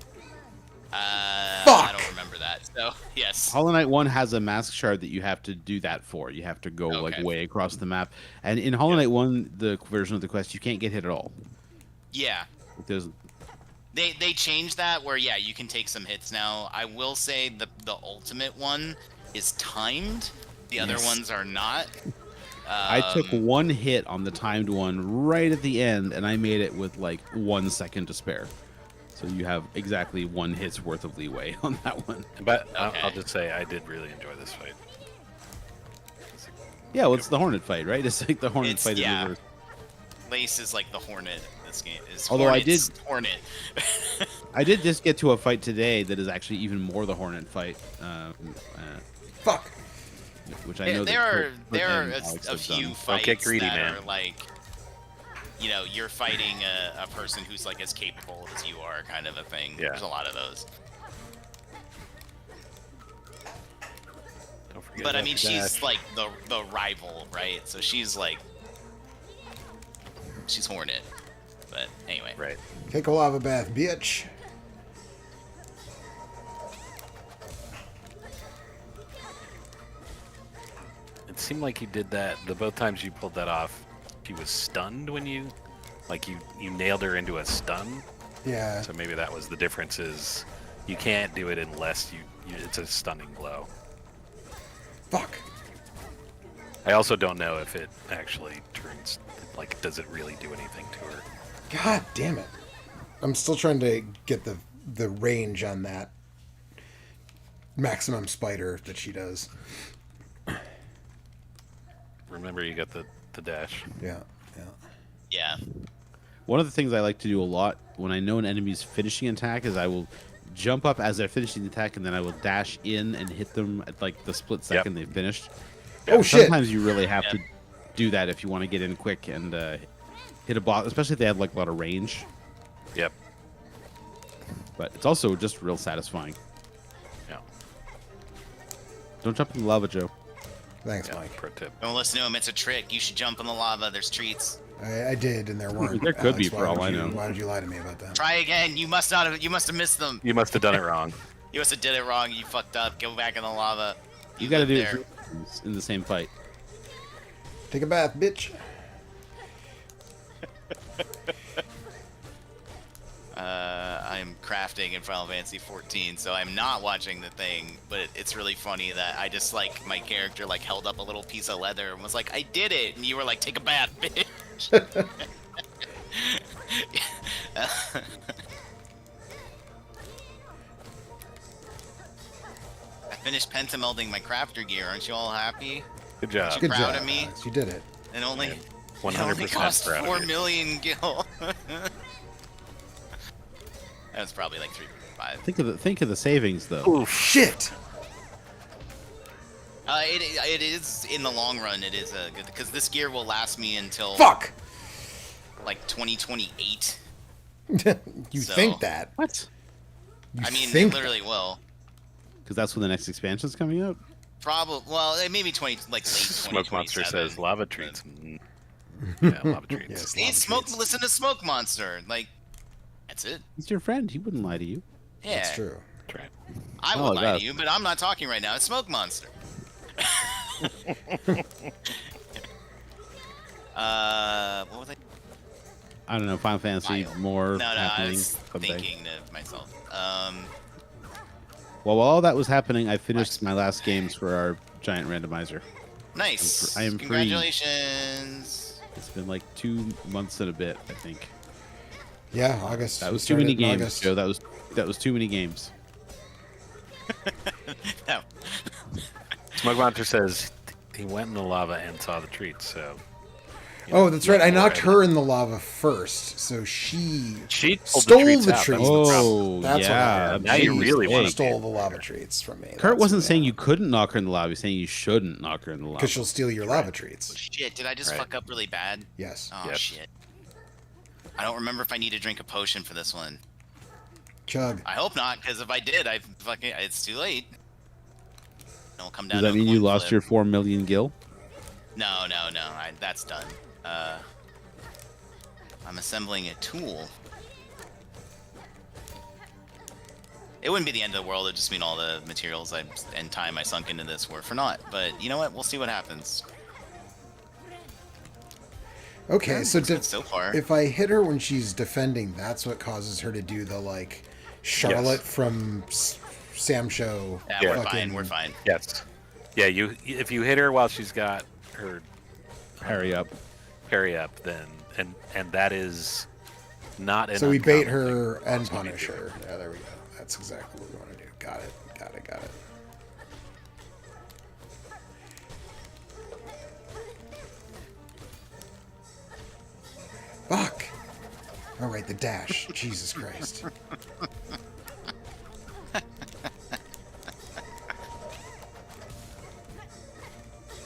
S3: I
S1: Fuck!
S3: don't remember that. So yes.
S2: Hollow Knight 1 has a mask shard that you have to do that for. You have to go like
S3: Okay.
S2: way across the map. And in Hollow Knight 1, the version of the quest, you can't get hit at all.
S3: Yeah.
S2: There's
S3: They changed that where yeah, you can take some hits now. I will say the ultimate one is timed. The other
S2: Yes.
S3: ones are not.
S2: I took one hit on the timed one right at the end, and I made it with like 1 second to spare. So you have exactly 1 hit's worth of leeway on that one.
S4: But
S3: Okay.
S4: I'll just say I did really enjoy this fight.
S2: Yeah, well, it's the Hornet fight, right? It's like the Hornet
S3: It's-
S2: fight in
S3: yeah.
S2: reverse.
S3: Lace is like the Hornet in this game. Is
S2: Although I
S3: Hornet's Hornet.
S2: I did just get to a fight today that is actually even more the Hornet fight,
S1: Fuck!
S2: which I know
S3: there
S2: that
S3: are
S2: Kurt
S3: there are
S2: and Alex
S3: a
S2: have
S3: few
S2: done.
S3: fights
S4: get greedy,
S3: that
S4: man.
S3: are like, you know, you're fighting a person who's like as capable as you are, kind of a thing.
S4: Yeah.
S3: There's a lot of those.
S4: Don't forget
S3: But I
S4: about
S3: mean,
S4: the
S3: she's
S4: dash.
S3: like the rival, right? So she's like, she's Hornet. But anyway,
S4: right.
S1: Take a lava bath, bitch.
S4: It seemed like you did that the both times you pulled that off. She was stunned when you nailed her into a stun.
S1: Yeah.
S4: So maybe that was the difference. Is you can't do it unless it's a stunning blow.
S1: Fuck.
S4: I also don't know if it actually turns like does it really do anything to her.
S1: God damn it. I'm still trying to get the range on that maximum spider that she does.
S4: remember you got the dash.
S1: Yeah, yeah.
S3: Yeah.
S2: One of the things I like to do a lot when I know an enemy's finishing an attack is I will jump up as they're finishing the attack, and then I will dash in and hit them at like the split second they've finished.
S1: Oh shit!
S2: Sometimes you really have to do that if you want to get in quick and hit a boss, especially if they have like a lot of range.
S4: Yep.
S2: But it's also just real satisfying.
S4: Yeah.
S2: Don't jump in the lava, Joe.
S1: Thanks,
S4: Yeah,
S1: Mike.
S4: pro tip.
S3: Don't listen to him. It's a trick. You should jump in the lava. There's treats.
S1: I did, and there weren't.
S2: There could be,
S1: Alex,
S2: for all
S1: why
S2: I
S1: would you-
S2: know.
S1: Why did you lie to me about that?
S3: Try again. You must not have. You must have missed them.
S4: You must have done it wrong.
S3: You must have did it wrong. You fucked up. Go back in the lava.
S2: You got to
S3: live
S2: do
S3: there.
S2: it in the same fight.
S1: Take a bath, bitch.
S3: I'm crafting in Final Fantasy 14, so I'm not watching the thing. But it's really funny that I just like my character like held up a little piece of leather and was like, "I did it," and you were like, "Take a bath, bitch." I finished pentamelding my crafter gear. Aren't you all happy?
S4: Good job.
S1: Good
S3: Proud
S1: job,
S3: of me?
S1: Alex. You did it.
S3: And only
S4: Yeah,
S3: it only
S4: 100%
S3: cost
S4: proud of
S3: 4
S4: you.
S3: million gil. That's probably like 3.5.
S2: Think of the savings though.
S1: Shit!
S3: It is in the long run. It is a good because this gear will last me until
S1: Fuck!
S3: like 2028.
S1: You
S3: So-
S1: think that?
S2: What?
S1: You
S3: I mean, it
S1: think
S3: literally will.
S2: Because that's when the next expansion's coming out.
S3: Probably. Well, maybe 20 like late
S4: Smoke Monster
S3: 2027.
S4: says lava treats. Yeah, lava treats.
S1: Yes,
S3: Hey,
S1: lava
S3: smoke.
S1: treats.
S3: Listen to Smoke Monster. Like, that's it.
S2: He's your friend. He wouldn't lie to you.
S3: Yeah,
S1: That's true.
S4: That's right.
S3: I
S2: Oh,
S3: would lie
S2: God.
S3: to you, but I'm not talking right now. It's Smoke Monster. What was I?
S2: I don't know. Final Fantasy
S3: Bio.
S2: more
S3: No, I
S2: happening.
S3: was
S2: someday.
S3: thinking to myself.
S2: Well, while all that was happening, I finished my last games for our giant randomizer.
S3: Nice.
S2: I am free.
S3: Congratulations.
S2: It's been like 2 months and a bit, I think.
S1: Yeah, August.
S2: That
S1: We
S2: was too many
S1: started in
S2: games,
S1: August.
S2: Joe. That was too many games.
S3: No.
S4: Smoke Monster says he went in the lava and saw the treats. So
S1: Oh, that's right. I knocked
S4: Alright.
S1: her in the lava first, so she
S4: she pulled
S1: Stole
S4: the treats
S1: the
S4: out.
S1: treats.
S4: That's the problem.
S2: Oh,
S1: That's what
S2: yeah.
S1: happened.
S4: Now you
S2: Jeez,
S4: really
S2: hey.
S4: wanna-
S1: stole the lava treats from me.
S2: Kurt wasn't saying you couldn't knock her in the lava. He's saying you shouldn't knock her in the lava.
S1: because she'll steal your lava treats.
S3: Shit, did I just
S4: Right.
S3: fuck up really bad?
S1: Yes.
S3: Oh,
S4: Yes.
S3: shit. I don't remember if I need to drink a potion for this one.
S1: Chug.
S3: I hope not, because if I did, it's too late. And we'll come down
S2: Does that
S3: to a
S2: mean you
S3: coin
S2: lost
S3: flip.
S2: your 4 million gil?
S3: No, that's done. I'm assembling a tool. It wouldn't be the end of the world. It'd just mean all the materials and time I sunk into this were for naught. But you know what? We'll see what happens.
S1: Okay, so
S3: So far.
S1: if I hit her when she's defending, that's what causes her to do the like Charlotte from Sam Show.
S3: Yeah,
S4: Yeah.
S3: we're
S1: fucking-
S3: fine. We're fine.
S4: Yes. Yeah, you if you hit her while she's got her
S2: Hurry up.
S4: parry up, then and that is not an
S1: So we bait
S4: uncommon
S1: her
S4: thing
S1: and
S4: for boss to
S1: punish
S4: do.
S1: her. Yeah, there we go. That's exactly what we want to do. Got it. Got it. Got it. Fuck. All right, the dash. Jesus Christ.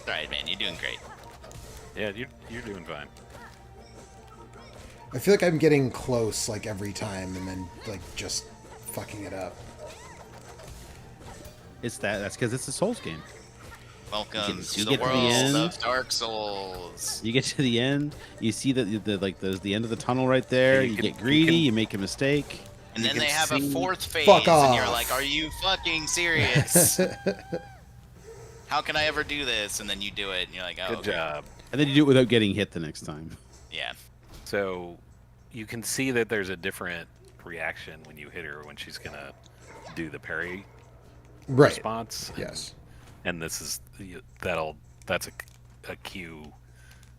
S3: Alright, man. You're doing great.
S4: Yeah, you're doing fine.
S1: I feel like I'm getting close like every time, and then like just fucking it up.
S2: That's because it's a Souls game.
S3: Welcome
S2: You
S3: to the
S2: get to the
S3: world
S2: end.
S3: of Dark Souls.
S2: You get to the end, you see that there's the end of the tunnel right there.
S4: You
S2: You,
S4: can-
S2: get
S4: you
S2: greedy,
S4: can-
S2: you make a mistake.
S3: And
S4: You
S3: then
S4: can
S3: they have a
S4: see-
S3: fourth phase,
S1: Fuck
S3: and you're
S1: off.
S3: like, "Are you fucking serious? How can I ever do this?" And then you do it, and you're like, "Oh,
S4: Good
S3: okay.
S4: job.
S2: And then you do it without getting hit the next time.
S3: Yeah."
S4: So you can see that there's a different reaction when you hit her when she's gonna do the parry
S1: Right.
S4: response.
S1: Yes.
S4: And this is that's a cue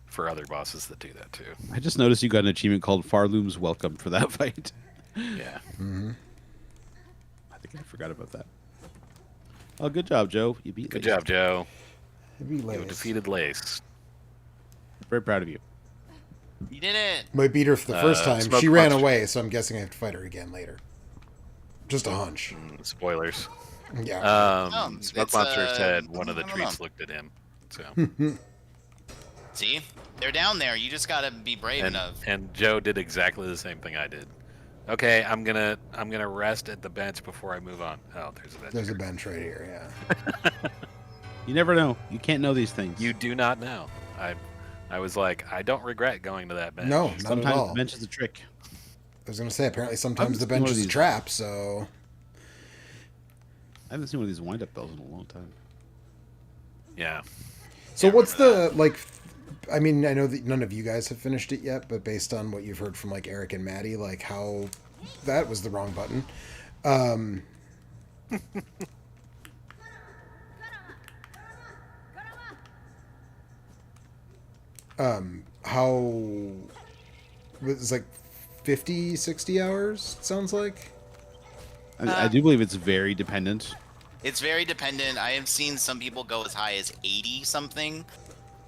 S4: for other bosses that do that too.
S2: I just noticed you got an achievement called Farloom's Welcome for that fight.
S4: Yeah.
S1: Mm-hmm.
S2: I think I forgot about that. Oh, good job, Joe. You beat
S4: Good
S2: Lace.
S4: job, Joe.
S1: It'd be
S4: You
S1: Lace.
S4: defeated Lace.
S2: Very proud of you.
S3: You did it.
S1: I beat her for the first time.
S4: Smoke
S1: She ran
S4: monster.
S1: away, so I'm guessing I have to fight her again later. Just a hunch.
S4: Spoilers.
S1: Yeah.
S4: Smoke
S3: it's,
S4: Monster said one of the
S3: I don't
S4: trees
S3: know.
S4: looked at him. So
S3: See, they're down there. You just gotta be brave enough.
S4: and Joe did exactly the same thing I did. Okay, I'm gonna rest at the bench before I move on. Oh, there's a bench.
S1: There's a
S4: here.
S1: bench right here, yeah.
S2: You never know. You can't know these things.
S4: You do not know. I was like, I don't regret going to that bench.
S1: No, not at
S2: Sometimes
S1: all.
S2: the bench is a trick.
S1: I was going to say, apparently sometimes
S2: I've
S1: the
S2: seen
S1: bench
S2: one of
S1: is a
S2: these.
S1: trap, so...
S2: I haven't seen one of these wind-up bells in a long time.
S4: Yeah.
S1: So
S3: Yeah,
S1: what's
S3: remember
S1: the, like... I mean, I know that none of you guys have finished it yet, but based on what you've heard from, like, Eric and Maddie, like, how... That was the wrong button. How... It's like 50, 60 hours, it sounds like?
S2: I do believe it's very dependent.
S3: It's very dependent. I have seen some people go as high as 80 something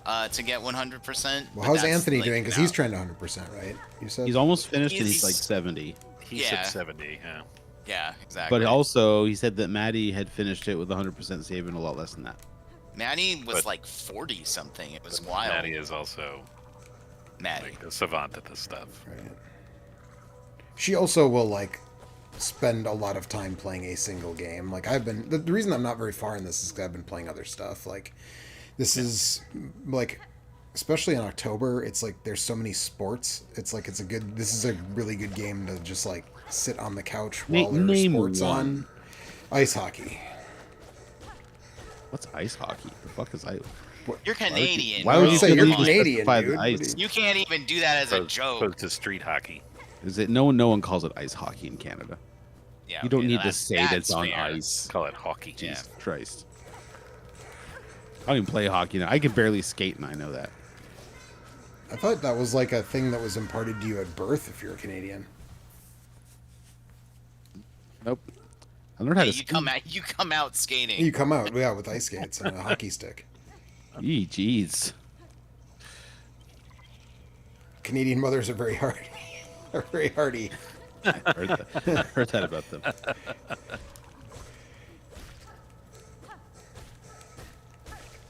S3: to get 100%.
S1: Well, how's Anthony doing? Because he's trying to 100%, right? You said?
S2: He's almost finished and he's
S3: He's-
S2: like 70.
S4: He
S3: Yeah.
S4: said 70. Yeah.
S3: Yeah, exactly.
S2: But also, he said that Maddie had finished it with 100% save and a lot less than that.
S3: Maddie was
S4: But-
S3: like 40 something. It was wild.
S4: Maddie is also
S3: Maddie.
S4: like a savant at this stuff.
S1: Right. She also will, like, spend a lot of time playing a single game. Like, I've been... The reason I'm not very far in this is because I've been playing other stuff. Like, this is, like... Especially in October, it's like there's so many sports. It's like it's a good... This is a really good game to just, like, sit on the couch while there's
S2: Name
S1: sports
S2: one.
S1: on. Ice hockey.
S2: What's ice hockey? The fuck is ice?
S3: You're Canadian.
S2: Why would
S1: Well,
S2: you
S1: say
S2: say
S1: you're
S2: you
S1: Canadian,
S2: specify
S1: dude.
S2: the ice?
S3: You can't even do that as a joke.
S4: Opposed to street hockey.
S2: Is it no one calls it ice hockey in Canada?
S3: Yeah,
S2: You don't
S3: okay,
S2: need
S3: now
S2: to say that's on
S3: fair.
S2: ice.
S4: Call it hockey.
S3: Yeah.
S2: Jesus Christ. I don't even play hockey now. I can barely skate, and I know that.
S1: I thought that was like a thing that was imparted to you at birth if you're a Canadian.
S2: Nope. I learned how
S3: Hey,
S2: to
S3: you come out skating.
S1: You come out, yeah, with ice skates and a hockey stick.
S2: Jeez.
S1: Canadian mothers are very hardy. Are very hardy.
S2: I heard that. I heard that about them.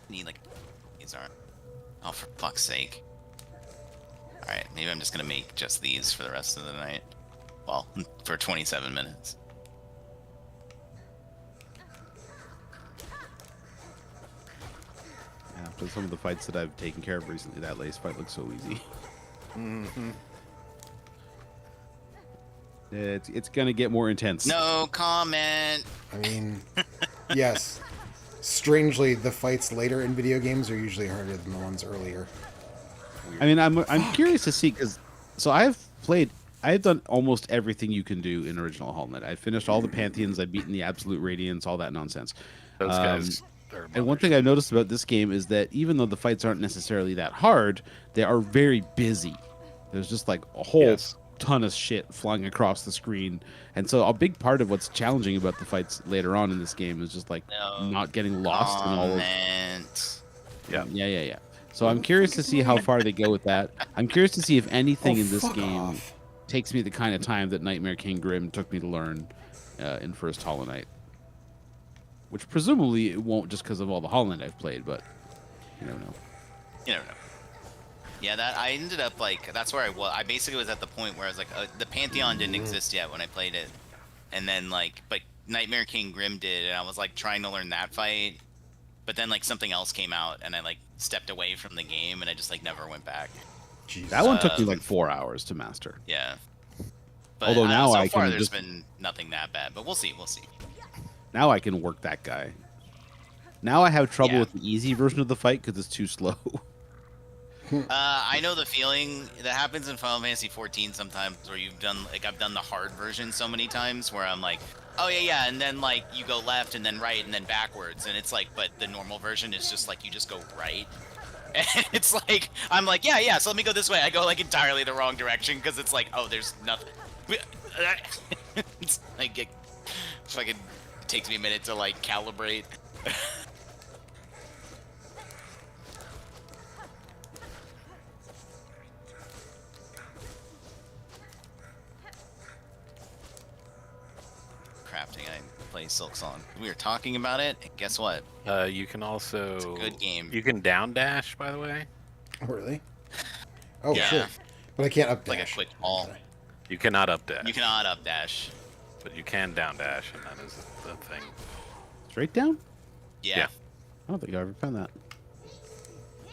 S3: Need like these aren't. Oh, for fuck's sake! All right, maybe I'm just gonna make just these for the rest of the night. Well, for 27 minutes.
S2: Yeah, after some of the fights that I've taken care of recently, that lace fight looks so easy.
S4: Mm-hmm.
S2: It's gonna get more intense.
S3: No comment.
S1: I mean, yes. Strangely, the fights later in video games are usually harder than the ones earlier.
S2: I mean, I'm curious to see because I've done almost everything you can do in original Hollow Knight. I finished all the Pantheons. I've beaten the Absolute Radiance, all that nonsense.
S4: Those guys are
S2: And one
S4: mothers.
S2: thing I've noticed about this game is that even though the fights aren't necessarily that hard, they are very busy. There's just like a whole
S4: Yes.
S2: ton of shit flying across the screen. And so a big part of what's challenging about the fights later on in this game is just like
S3: No
S2: not getting lost in all of
S3: comment.
S4: Yeah.
S2: Yeah. So I'm curious to see how far they go with that. I'm curious to see if anything in this
S1: fuck
S2: game
S1: off.
S2: takes me the kind of time that Nightmare King Grim took me to learn in first Hollow Knight. Which presumably it won't just because of all the Hollow Knight I've played, but you never know.
S3: You never know. Yeah, that I ended up like that's where I was. I basically was at the point where I was like, the Pantheon didn't exist yet when I played it, and then like, but Nightmare King Grim did, and I was like trying to learn that fight, but then like something else came out, and I like stepped away from the game, and I just like never went back.
S1: Jesus.
S2: That one took me like 4 hours to master.
S3: Yeah. But
S2: Although now
S3: so
S2: I
S3: far
S2: can
S3: there's
S2: just-
S3: been nothing that bad, but we'll see. We'll see.
S2: Now I can work that guy. Now I have trouble
S3: Yeah.
S2: with the easy version of the fight because it's too slow.
S3: I know the feeling that happens in Final Fantasy 14 sometimes, where you've done like I've done the hard version so many times, where I'm like, oh yeah, and then like you go left and then right and then backwards, and it's like, but the normal version is just like you just go right, and it's like I'm like, yeah, so let me go this way. I go like entirely the wrong direction because it's like, oh, there's nothing. It's like it fucking takes me a minute to like calibrate. play Silksong. We were talking about it. And guess what?
S4: You can also.
S3: It's a good game.
S4: You can down dash, by the way.
S1: Oh, really? Oh,
S3: Yeah.
S1: shit. But I can't up
S3: Like a
S1: dash.
S3: quick ball.
S4: You cannot up dash.
S3: You cannot up dash.
S4: But you can down dash, and that is the thing.
S2: Straight down?
S3: Yeah.
S4: Yeah.
S2: I don't think I ever found that.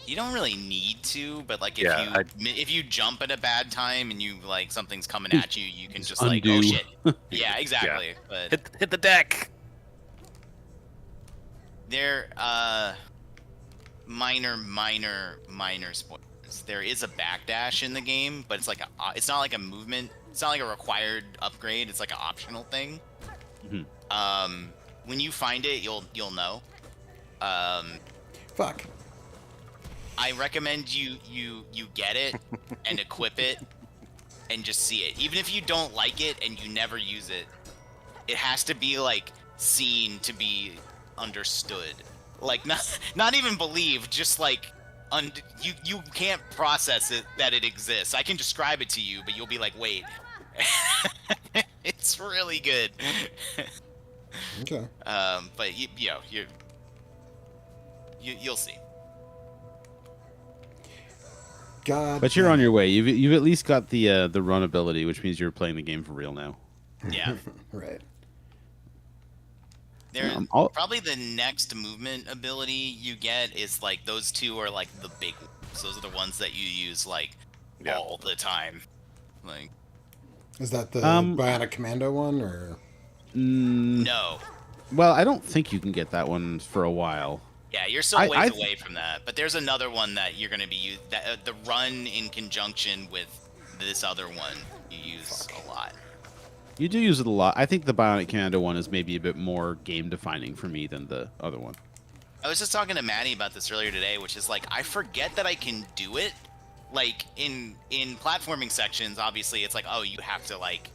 S3: You don't really need to, but like if
S4: Yeah,
S3: if you jump at a bad time and you like something's coming at you, you can just like,
S2: undo.
S3: oh shit. Yeah, exactly. But
S4: Hit the deck.
S3: there minor spoilers. There is a backdash in the game, but it's like it's not like a movement. It's not like a required upgrade. It's like an optional thing.
S2: Mhm.
S3: When you find it, you'll know.
S1: Fuck.
S3: I recommend you get it and equip it and just see it. Even if you don't like it and you never use it, it has to be like seen to be understood. Like not even believed, just like you can't process it that it exists. I can describe it to you, but you'll be like, wait. It's really good.
S1: Okay.
S3: But you'll see.
S1: God.
S2: But you're on your way. You've at least got the run ability, which means you're playing the game for real now.
S3: Yeah.
S1: Right.
S3: Probably the next movement ability you get is like those two are like the big ones. Those are the ones that you use like all the time. Like
S1: Is that the Bionic Commando one or?
S3: no.
S2: Well, I don't think you can get that one for a while.
S3: Yeah, you're still ways away from that. But there's another one that you're going to be using. The run in conjunction with this other one you use a lot.
S2: You do use it a lot. I think the Bionic Commando one is maybe a bit more game defining for me than the other one.
S3: I was just talking to Maddie about this earlier today, which is like I forget that I can do it. Like in platforming sections, obviously it's like, oh, you have to like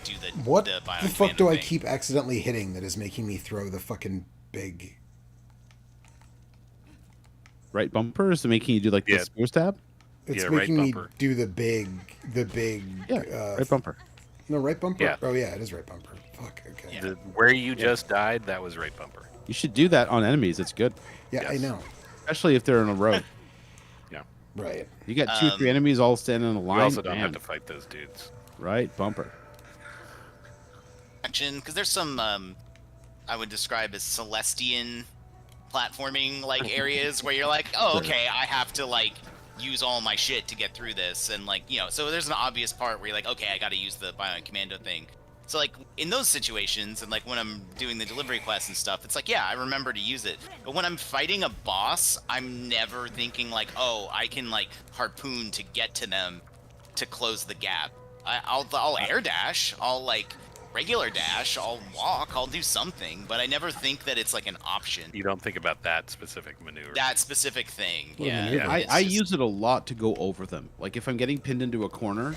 S3: do the
S1: What
S3: the Bionic
S1: the fuck
S3: Commando
S1: do I
S3: thing.
S1: keep accidentally hitting that is making me throw the fucking big?
S2: Right bumper is making you do like the spear stab?
S1: It's
S4: Yeah, right
S1: making me
S4: bumper.
S1: do the big.
S2: Yeah, right bumper.
S1: No, right bumper.
S4: Yeah.
S1: Oh yeah, it is right bumper. Fuck. Okay.
S3: Yeah.
S4: Where you just died, that was right bumper.
S2: You should do that on enemies. It's good,
S1: Yeah, I
S4: Yes.
S1: know.
S2: especially if they're in a row.
S4: Yeah.
S1: Right.
S2: You got 2 or 3 enemies all standing in a line.
S4: You also don't
S2: bam,
S4: have to fight those dudes.
S2: right bumper.
S3: Action, because there's some I would describe as Celestian platforming like areas where you're like, oh,
S2: Sure.
S3: okay, I have to like use all my shit to get through this, and like so there's an obvious part where you're like, okay, I got to use the Bionic Commando thing. So like in those situations, and like when I'm doing the delivery quests and stuff, it's like, yeah, I remember to use it. But when I'm fighting a boss, I'm never thinking like, oh, I can like harpoon to get to them to close the gap. I'll air dash, I'll like regular dash, I'll walk, I'll do something, but I never think that it's like an option.
S4: You don't think about that specific maneuver.
S3: That specific thing.
S1: Well,
S3: Yeah.
S1: maneuver.
S2: I,
S3: it's
S2: I
S3: just-
S2: use it a lot to go over them. Like if I'm getting pinned into a corner,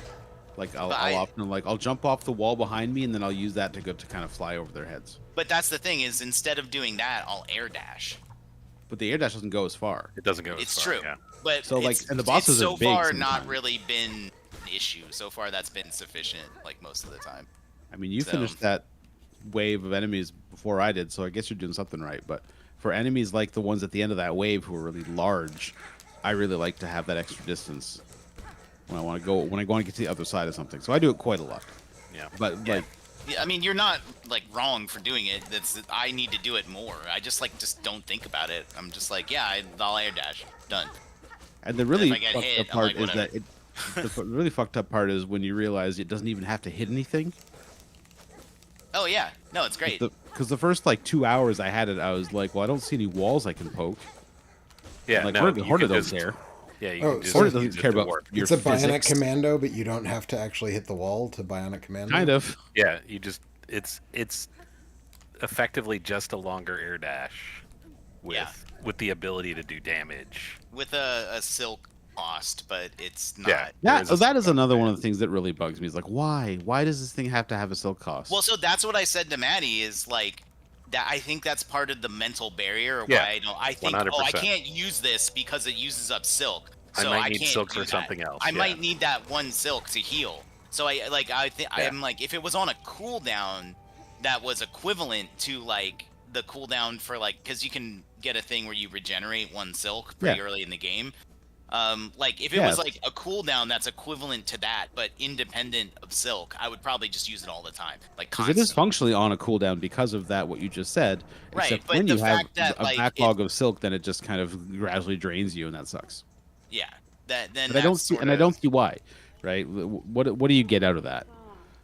S2: like I'll often I'll jump off the wall behind me and then I'll use that to go to kind of fly over their heads.
S3: But that's the thing is, instead of doing that, I'll air dash.
S2: But the air dash doesn't go as far.
S4: It doesn't go as
S3: It's
S4: far,
S3: true.
S4: Yeah.
S3: But
S2: So, like,
S3: it's,
S2: and the bosses
S3: it's
S2: are
S3: so
S2: big
S3: far not
S2: sometimes.
S3: really been an issue. So far that's been sufficient, like most of the time.
S2: I mean, you
S3: So-
S2: finished that wave of enemies before I did, so I guess you're doing something right. But for enemies like the ones at the end of that wave who are really large, I really like to have that extra distance when I want to get to the other side of something. So I do it quite a lot.
S4: Yeah.
S2: But
S3: Yeah.
S2: like,
S3: Yeah, I mean, you're not like wrong for doing it. I need to do it more. I just don't think about it. I'm just like, yeah, I'll air dash. Done.
S2: and the really
S3: if I get
S2: fucked
S3: hit,
S2: up
S3: I'm
S2: part
S3: like,
S2: is that the really fucked up part is when you realize it doesn't even have to hit anything.
S3: Oh yeah, no, it's great.
S2: Because the first like 2 hours I had it, I was like, well, I don't see any walls I can poke.
S4: Yeah.
S2: Like,
S4: no,
S2: Horda
S4: you can
S2: don't
S4: just-
S2: care.
S4: Yeah. You
S1: Oh,
S4: can just,
S1: so
S2: Horda
S1: it
S2: doesn't
S4: use it
S2: care
S4: to
S2: about
S4: warp.
S2: your
S1: It's a Bionic
S2: physics.
S1: Commando, but you don't have to actually hit the wall to Bionic Commando.
S2: Kind of.
S4: Yeah. You just it's effectively just a longer air dash with the ability to do damage.
S3: With a silk cost, but it's not.
S4: Yeah.
S2: That is another one of the things that really bugs me. Is like, why? Why does this thing have to have a silk cost?
S3: Well, so that's what I said to Maddie is like that. I think that's part of the mental barrier.
S4: Yeah,
S3: Why I think, oh, I
S4: 100%.
S3: can't use this because it uses up silk.
S4: I
S3: So
S4: might need
S3: can't
S4: silk
S3: do
S4: for
S3: that.
S4: something else,
S3: I
S4: yeah.
S3: might need that one silk to heal. So
S4: Yeah.
S3: I'm like, if it was on a cooldown, that was equivalent to like the cooldown for like, because you can get a thing where you regenerate 1 silk pretty early in the game. Like if it was like a cooldown that's equivalent to that, but independent of silk, I would probably just use it all the time, like
S2: Because it is
S3: constantly.
S2: functionally on a cooldown because of that, what you just said.
S3: Right,
S2: Except
S3: but
S2: when
S3: the
S2: you have
S3: fact that,
S2: a
S3: like,
S2: backlog of silk, then it just kind of gradually drains you, and that sucks.
S3: Yeah, that then
S2: But I don't see,
S3: sort
S2: and I
S3: of,
S2: don't see why, right? What do you get out of that?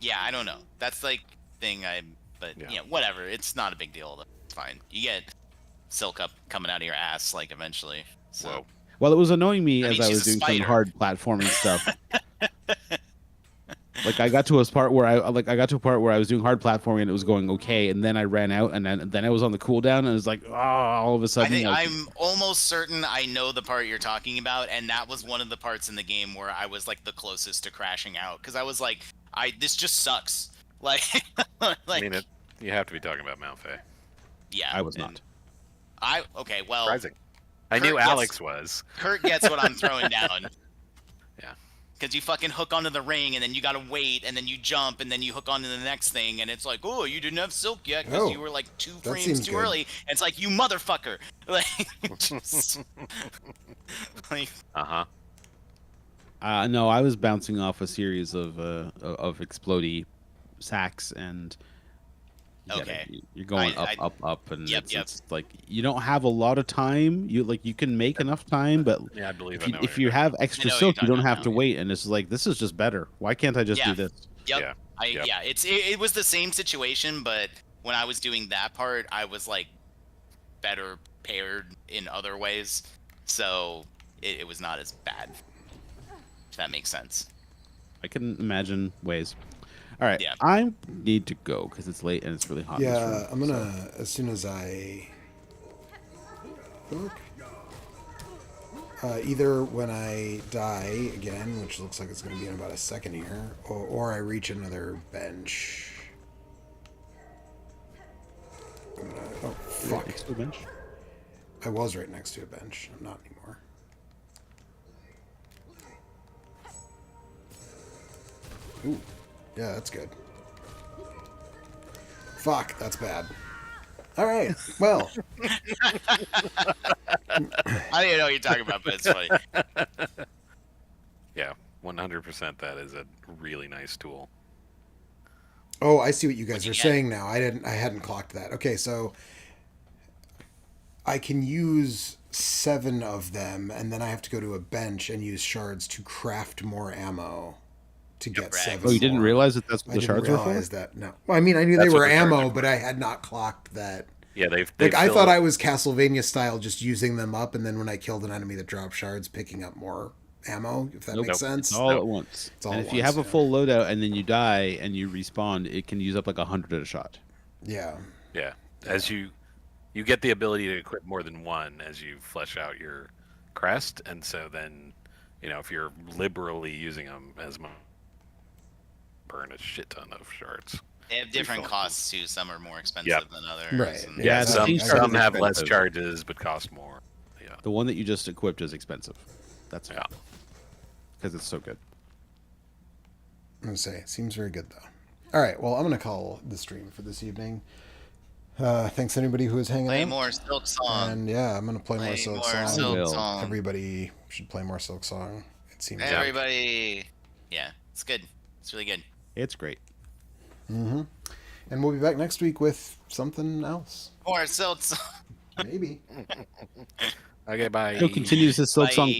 S3: yeah, I don't know. That's like thing but
S4: Yeah.
S3: you know, whatever. It's not a big deal. It's fine. You get silk up coming out of your ass like eventually. So.
S4: Whoa.
S2: Well, it was annoying me
S3: I
S2: as
S3: mean,
S2: I
S3: she's
S2: was
S3: a
S2: doing some
S3: spider.
S2: hard platforming stuff. Like I got to a part where I was doing hard platforming and it was going okay, and then I ran out, and then I was on the cooldown, and it was like, oh, all of a
S3: I
S2: sudden,
S3: think
S2: like,
S3: I'm almost certain I know the part you're talking about, and that was one of the parts in the game where I was like the closest to crashing out because I was like, this just sucks. Like,
S4: I
S3: like
S4: mean, you have to be talking about Mount Faye.
S3: yeah.
S2: I was
S3: and
S2: not.
S3: Okay, well,
S4: Surprising. I
S3: Kurt
S4: knew
S3: gets-
S4: Alex was.
S3: Kurt gets what I'm throwing down.
S4: Yeah.
S3: Because you fucking hook onto the ring, and then you gotta wait, and then you jump, and then you hook onto the next thing, and it's like, oh, you didn't have silk yet because
S1: Oh,
S3: you were like 2
S1: that
S3: frames
S1: seems
S3: too
S1: good.
S3: early. And it's like, you motherfucker! Like, just, like,
S2: No, I was bouncing off a series of explodey sacks, and
S3: Okay.
S2: you're going
S3: I-
S2: up, and
S3: Yep,
S2: it's like you don't have a lot of time. You can make enough time, but
S4: Yeah, I believe
S2: if
S4: I know.
S2: if you have extra
S3: I know what
S2: silk,
S3: you're
S2: you don't
S3: talking
S2: have
S3: about
S2: to
S3: now.
S2: wait, and it's like this is just better. Why can't I just
S3: Yeah.
S2: do this?
S3: Yep.
S4: Yeah.
S3: Yeah, it was the same situation, but when I was doing that part, I was like better paired in other ways, so it was not as bad. If that makes sense.
S2: I can imagine ways. All right,
S3: Yeah.
S2: I need to go because it's late and it's really hot. in this
S1: Yeah,
S2: room,
S1: I'm gonna
S2: so-
S1: as soon as I either when I die again, which looks like it's gonna be in about a second here, or I reach another bench. Oh fuck!
S2: Next to a bench.
S1: I was right next to a bench. I'm not anymore. Ooh, yeah, that's good. Fuck, that's bad. All right, well.
S3: I don't even know what you're talking about, but it's funny.
S4: Yeah, 100%. That is a really nice tool.
S1: Oh, I see what you guys
S3: you
S1: are
S3: get?
S1: saying now. I hadn't clocked that. Okay, so I can use 7 of them, and then I have to go to a bench and use shards to craft more ammo to get
S3: Correct.
S1: 7.
S2: Oh, you didn't
S1: more.
S2: realize that that's what
S1: I
S2: the
S1: didn't
S2: shards were for?
S1: realize that. No. Well, I mean, I knew
S4: That's
S1: they
S4: what
S1: were
S4: the shards
S1: ammo,
S4: are for.
S1: but I had not clocked that.
S4: Yeah, they
S1: Like I
S4: fill-
S1: thought I was Castlevania style, just using them up, and then when I killed an enemy that dropped shards, picking up more ammo. If that
S2: Nope.
S1: makes sense.
S2: It's all
S4: No.
S2: at once.
S1: all
S2: And
S1: at
S2: if you
S1: once,
S2: have a
S1: yeah.
S2: full loadout and then you die and you respawn, it can use up like 100 at a shot.
S1: Yeah.
S4: Yeah, as you get the ability to equip more than one as you flesh out your crest, and so then, if you're liberally using them as much, burn a shit ton of shards.
S3: They have different
S4: fun.
S3: costs too. Some are more expensive
S4: Yep.
S3: than others.
S1: Right.
S3: and-
S1: Yeah,
S4: Yeah,
S1: the
S4: some
S2: thing
S1: charges
S4: some
S2: are
S4: have less
S2: expensive.
S4: charges but cost more. Yeah,
S2: The one that you just equipped is expensive. That's
S4: yeah.
S2: because it's so good.
S1: I'm gonna say it seems very good though. All right, well, I'm gonna call the stream for this evening. Thanks anybody who is hanging
S3: Play
S1: out.
S3: more Silksong.
S1: And yeah, I'm gonna play more
S3: Play
S1: Silk
S3: more
S1: Song.
S2: will.
S3: Silksong.
S1: Everybody should play more Silk Song. It seems.
S3: Everybody. Yeah, it's good. It's really good.
S2: It's great.
S1: Mm-hmm. And we'll be back next week with something else.
S3: More Silksong.
S1: Maybe.
S4: Okay, bye.
S2: So continues his Silk Song
S3: Bye.